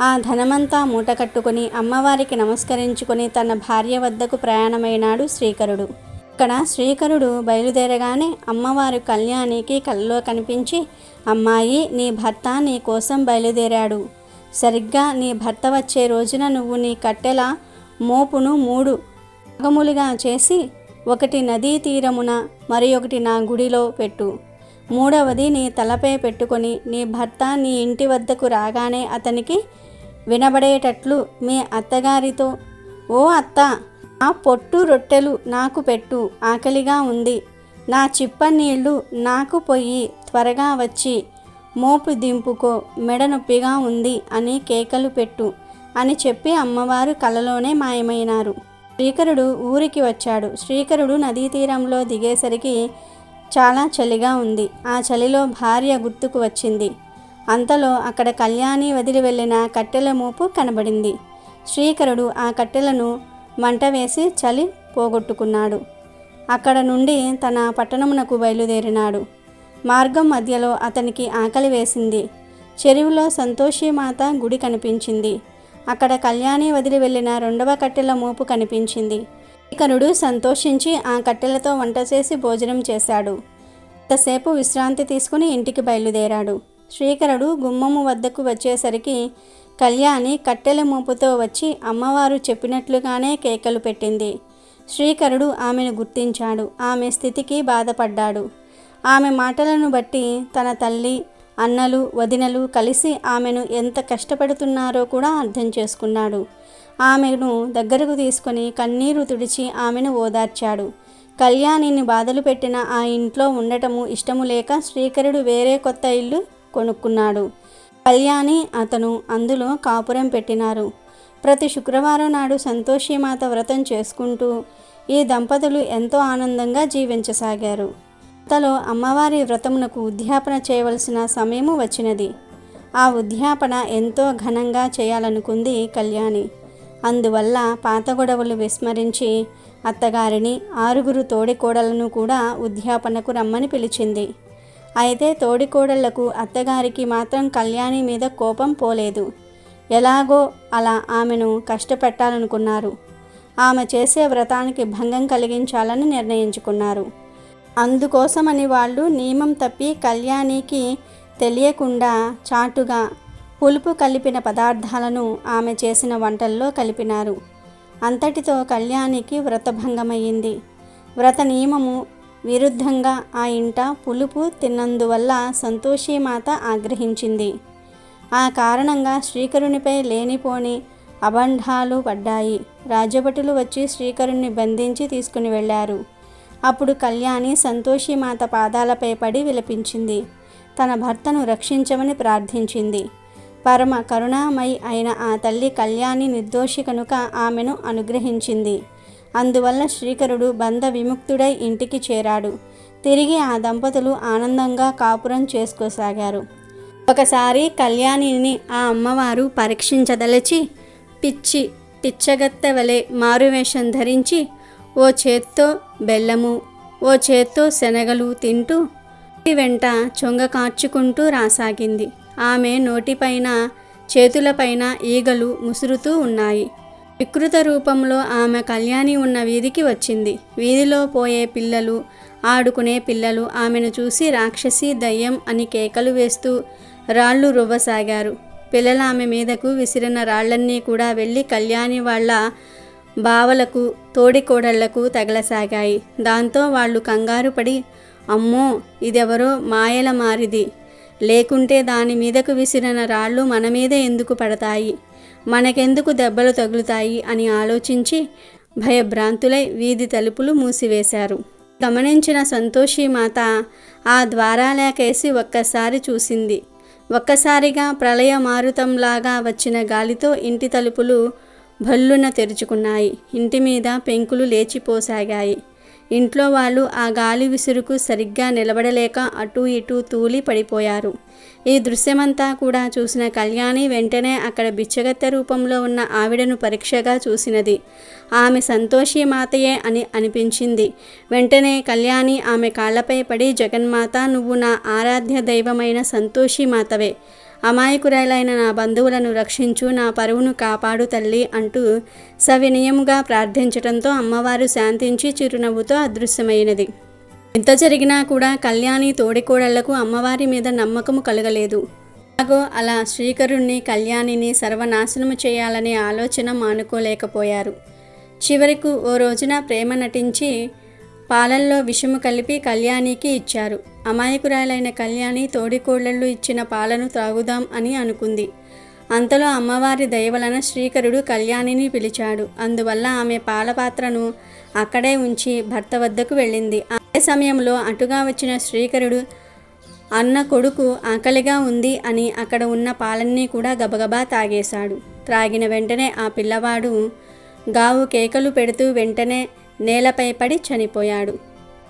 ఆ ధనమంతా మూటకట్టుకుని అమ్మవారికి నమస్కరించుకొని తన భార్య వద్దకు ప్రయాణమైనాడు శ్రీకరుడు. ఇక్కడ శ్రీకరుడు బయలుదేరగానే అమ్మవారు కళ్యాణికి కలలో కనిపించి, అమ్మాయి నీ భర్త నీ కోసం బయలుదేరాడు. సరిగ్గా నీ భర్త వచ్చే రోజున నువ్వు నీ కట్టెల మోపును 3 భాగములుగా చేసి ఒకటి నదీ తీరమున మరి ఒకటి నా గుడిలో పెట్టు. 3వది నీ తలపై పెట్టుకొని నీ భర్త నీ ఇంటి వద్దకు రాగానే అతనికి వినబడేటట్లు మీ అత్తగారితో, ఓ అత్త, ఆ పొట్టు రొట్టెలు నాకు పెట్టు, ఆకలిగా ఉంది. నా చిప్ప నీళ్లు నాకు పొయ్యి, త్వరగా వచ్చి మోపు దింపుకో, మెడ నొప్పిగా ఉంది అని కేకలు పెట్టు అని చెప్పి అమ్మవారు కలలోనే మాయమైనారు. శ్రీకరుడు ఊరికి వచ్చాడు. శ్రీకరుడు నదీ తీరంలో దిగేసరికి చాలా చలిగా ఉంది. ఆ చలిలో భార్య గుర్తుకు వచ్చింది. అంతలో అక్కడ కళ్యాణి వదిలి వెళ్ళిన కట్టెల మోపు కనబడింది. శ్రీకరుడు ఆ కట్టెలను మంట వేసి చలి పోగొట్టుకున్నాడు. అక్కడ నుండి తన పట్టణమునకు బయలుదేరినాడు. మార్గం మధ్యలో అతనికి ఆకలి వేసింది. చెరువులో సంతోషిమాత గుడి కనిపించింది. అక్కడ కళ్యాణి వదిలి వెళ్ళిన రెండవ కట్టెల మోపు కనిపించింది. శ్రీకరుడు సంతోషించి ఆ కట్టెలతో వంట చేసి భోజనం చేశాడు. ఇంతసేపు విశ్రాంతి తీసుకుని ఇంటికి బయలుదేరాడు. శ్రీకరుడు గుమ్మము వద్దకు వచ్చేసరికి కళ్యాణి కట్టెల మోపుతో వచ్చి అమ్మవారు చెప్పినట్లుగానే కేకలు పెట్టింది. శ్రీకరుడు ఆమెను గుర్తించాడు. ఆమె స్థితికి బాధపడ్డాడు. ఆమె మాటలను బట్టి తన తల్లి, అన్నలు, వదినలు కలిసి ఆమెను ఎంత కష్టపెడుతున్నారో కూడా అర్థం చేసుకున్నాడు. ఆమెను దగ్గరకు తీసుకొని కన్నీరు తుడిచి ఆమెను ఓదార్చాడు. కళ్యాణిని బాధలు పెట్టిన ఆ ఇంట్లో ఉండటము ఇష్టము లేక శ్రీకరుడు వేరే కొత్త ఇల్లు కొనుక్కున్నాడు. కళ్యాణి అతను అందులో కాపురం పెట్టినారు. ప్రతి శుక్రవారం నాడు సంతోషిమాత వ్రతం చేసుకుంటూ ఈ దంపతులు ఎంతో ఆనందంగా జీవించసాగారు. అంతలో అమ్మవారి వ్రతమునకు ఉద్యాపన చేయవలసిన సమయము వచ్చినది. ఆ ఉద్యాపన ఎంతో ఘనంగా చేయాలనుకుంది కళ్యాణి. అందువల్ల పాత గొడవలు విస్మరించి అత్తగారిని, 6 తోడికోడలను కూడా ఉద్యాపనకు రమ్మని పిలిచింది. అయితే తోడికోడళ్లకు అత్తగారికి మాత్రం కళ్యాణి మీద కోపం పోలేదు. ఎలాగో అలా ఆమెను కష్టపెట్టాలనుకున్నారు. ఆమె చేసే వ్రతానికి భంగం కలిగించాలని నిర్ణయించుకున్నారు. అందుకోసమని వాళ్ళు నియమం తప్పి కళ్యాణికి తెలియకుండా చాటుగా పులుపు కలిపిన పదార్థాలను ఆమె చేసిన వంటల్లో కలిపినారు. అంతటితో కళ్యాణికి వ్రతభంగమయ్యింది. వ్రత నియమము విరుద్ధంగా ఆ ఇంట పులుపు తిన్నందువల్ల సంతోషిమాత ఆగ్రహించింది. ఆ కారణంగా శ్రీకరునిపై లేనిపోని అబంధాలు పడ్డాయి. రాజభటులు వచ్చి శ్రీకరుణ్ణి బంధించి తీసుకుని వెళ్ళారు. అప్పుడు కళ్యాణి సంతోషిమాత పాదాలపై పడి విలపించింది. తన భర్తను రక్షించమని ప్రార్థించింది. పరమ కరుణామయి అయిన ఆ తల్లి కళ్యాణి నిర్దోషి కనుక ఆమెను అనుగ్రహించింది. అందువల్ల శ్రీకరుడు బంధ విముక్తుడై ఇంటికి చేరాడు. తిరిగి ఆ దంపతులు ఆనందంగా కాపురం చేసుకోసాగారు. ఒకసారి కళ్యాణిని ఆ అమ్మవారు పరీక్షించదలచి పిచ్చగత్తె వలె మారువేషం ధరించి ఓ చేత్తో బెల్లము, ఓ చేత్తో శనగలు తింటూ వెంట చొంగ కార్చుకుంటూ రాసాగింది. ఆమె నోటిపైన, చేతులపైన ఈగలు ముసురుతూ ఉన్నాయి. వికృత రూపంలో ఆమె కళ్యాణి ఉన్న వీధికి వచ్చింది. వీధిలో పోయే పిల్లలు, ఆడుకునే పిల్లలు ఆమెను చూసి రాక్షసి, దయ్యం అని కేకలు వేస్తూ రాళ్ళు రువ్వసాగారు. పిల్లలు ఆమె మీదకు విసిరిన రాళ్లన్నీ కూడా వెళ్ళి కళ్యాణి వాళ్ళ బావలకు, తోడికోడళ్లకు తగలసాగాయి. దాంతో వాళ్ళు కంగారు పడి, అమ్మో ఇదెవరో మాయల మారిది, లేకుంటే దాని మీదకు విసిరిన రాళ్ళు మన మీద ఎందుకు పడతాయి, మనకెందుకు దెబ్బలు తగులుతాయి అని ఆలోచించి భయభ్రాంతులై వీధి తలుపులు మూసివేశారు. గమనించిన సంతోషిమాత ఆ ద్వారాలకేసి ఒక్కసారి చూసింది. ఒక్కసారిగా ప్రళయ మారుతంలాగా వచ్చిన గాలితో ఇంటి తలుపులు భల్లున తెరుచుకున్నాయి. ఇంటి మీద పెంకులు లేచిపోసాగాయి. ఇంట్లో వాళ్ళు ఆ గాలి విసురుకు సరిగ్గా నిలబడలేక అటూ ఇటూ తూలి పడిపోయారు. ఈ దృశ్యమంతా కూడా చూసిన కళ్యాణి వెంటనే అక్కడ బిచ్చగత్తె రూపంలో ఉన్న ఆవిడను పరీక్షగా చూసినది. ఆమె సంతోషిమాతయే అని అనిపించింది. వెంటనే కళ్యాణి ఆమె కాళ్లపై పడి, జగన్మాత, నువ్వు నా ఆరాధ్య దైవమైన సంతోషిమాతవే, అమాయకురాలైన నా బంధువులను రక్షించు, నా పరువును కాపాడు తల్లి అంటూ సవినయముగా ప్రార్థించటంతో అమ్మవారు శాంతించి చిరునవ్వుతో అదృశ్యమైనది. ఇంత జరిగినా కూడా కళ్యాణి తోడికోడళ్లకు అమ్మవారి మీద నమ్మకము కలగలేదు. అలాగో అలా శ్రీకరుణ్ణి, కళ్యాణిని సర్వనాశనము చేయాలనే ఆలోచన మానుకోలేకపోయారు. చివరకు ఓ రోజున ప్రేమ నటించి పాలల్లో విషము కలిపి కళ్యాణికి ఇచ్చారు. అమాయకురాలైన కళ్యాణి తోడికోడళ్ళు ఇచ్చిన పాలను త్రాగుదాం అని అనుకుంది. అంతలో అమ్మవారి దయ వలన శ్రీకరుడు కళ్యాణిని పిలిచాడు. అందువల్ల ఆమె పాలపాత్రను అక్కడే ఉంచి భర్త వద్దకు వెళ్ళింది. అదే సమయంలో అటుగా వచ్చిన శ్రీకరుడు అన్న కొడుకు ఆకలిగా ఉంది అని అక్కడ ఉన్న పాలన్నీ కూడా గబగబా తాగేశాడు. త్రాగిన వెంటనే ఆ పిల్లవాడు గావు కేకలు పెడుతూ వెంటనే నేలపై పడి చనిపోయాడు.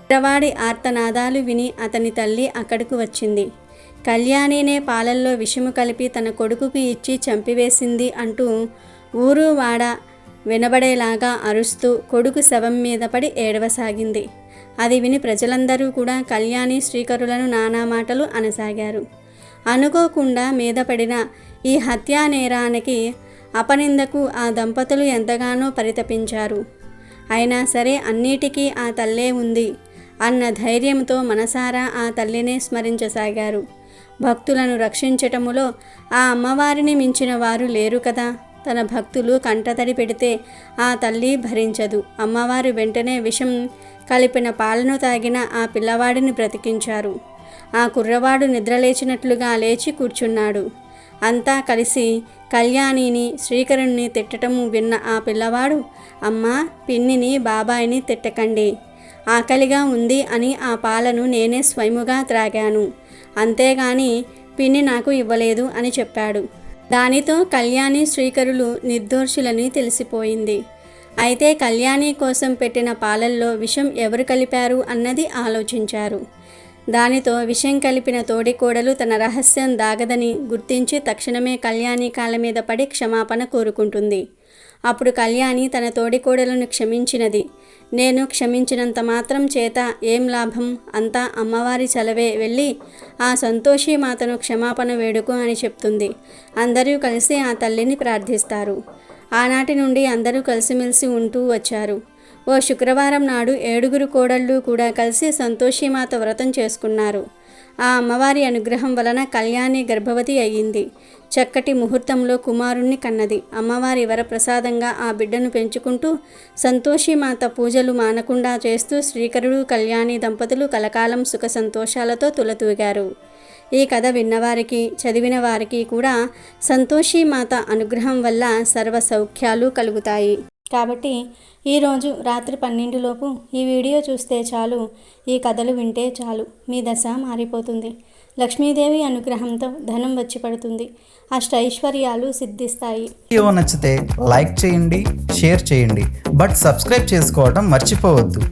పిల్లవాడి ఆర్తనాదాలు విని అతని తల్లి అక్కడకు వచ్చింది. కళ్యాణినే పాలల్లో విషము కలిపి తన కొడుకుకి ఇచ్చి చంపివేసింది అంటూ ఊరు వాడ వినబడేలాగా అరుస్తూ కొడుకు శవం మీద పడి ఏడవసాగింది. అది విని ప్రజలందరూ కూడా కళ్యాణి శ్రీకరులను నానా మాటలు అనసాగారు. అనుకోకుండా మీద పడిన ఈ హత్యా నేరానికి అపనిందకు ఆ దంపతులు ఎంతగానో పరితపించారు. అయినా సరే అన్నిటికీ ఆ తల్లే ఉంది అన్న ధైర్యంతో మనసారా ఆ తల్లినే స్మరించసాగారు. భక్తులను రక్షించటములో ఆ అమ్మవారిని మించిన వారు లేరు కదా. తన భక్తులు కంటతడి పెడితే ఆ తల్లి భరించదు. అమ్మవారు వెంటనే విషం కలిపిన పాలను తాగిన ఆ పిల్లవాడిని బ్రతికించారు. ఆ కుర్రవాడు నిద్రలేచినట్లుగా లేచి కూర్చున్నాడు. అంతా కలిసి కళ్యాణిని శ్రీకరుణ్ణి తిట్టటము విన్న ఆ పిల్లవాడు, అమ్మా, పిన్నిని బాబాయిని తిట్టకండి, ఆకలిగా ఉంది అని ఆ పాలను నేనే స్వయముగా త్రాగాను, అంతేగాని పిన్ని నాకు ఇవ్వలేదు అని చెప్పాడు. దానితో కళ్యాణి శ్రీకరులు నిర్దోషులని తెలిసిపోయింది. అయితే కళ్యాణి కోసం పెట్టిన పాలల్లో విషం ఎవరు కలిపారు అన్నది ఆలోచించారు. దానితో విషం కలిపిన తోడికోడలు తన రహస్యం దాగదని గుర్తించి తక్షణమే కళ్యాణి కాళ్ళ మీద పడి క్షమాపణ కోరుకుంటుంది. అప్పుడు కళ్యాణి తన తోడికోడలను క్షమించినది. నేను క్షమించినంత మాత్రం చేత ఏం లాభం, అంతా అమ్మవారి చలవే, వెళ్ళి ఆ సంతోషి మాతను క్షమాపణ వేడుకో అని చెప్తుంది. అందరూ కలిసి ఆ తల్లిని ప్రార్థిస్తారు. ఆనాటి నుండి అందరూ కలిసిమెలిసి ఉంటూ వచ్చారు. ఓ శుక్రవారం నాడు 7 కోడళ్ళు కూడా కలిసి సంతోషిమాత వ్రతం చేసుకున్నారు. ఆ అమ్మవారి అనుగ్రహం వలన కళ్యాణి గర్భవతి అయ్యింది. చక్కటి ముహూర్తంలో కుమారుణ్ణి కన్నది. అమ్మవారి వరప్రసాదంగా ఆ బిడ్డను పెంచుకుంటూ సంతోషిమాత పూజలు మానకుండా చేస్తూ శ్రీకరుడు కళ్యాణి దంపతులు కలకాలం సుఖ సంతోషాలతో తులతూగారు. ఈ కథ విన్నవారికి, చదివిన వారికి కూడా సంతోషిమాత అనుగ్రహం వల్ల సర్వ సౌఖ్యాలు కలుగుతాయి. కాబట్టి ఈరోజు రాత్రి 12 లోపు ఈ వీడియో చూస్తే చాలు, ఈ కథలు వింటే చాలు, మీ దశ మారిపోతుంది. లక్ష్మీదేవి అనుగ్రహంతో ధనం వచ్చి పడుతుంది. అష్టైశ్వర్యాలు సిద్ధిస్తాయి. వీడియో నచ్చితే లైక్ చేయండి, షేర్ చేయండి, బట్ సబ్స్క్రైబ్ చేసుకోవడం మర్చిపోవద్దు.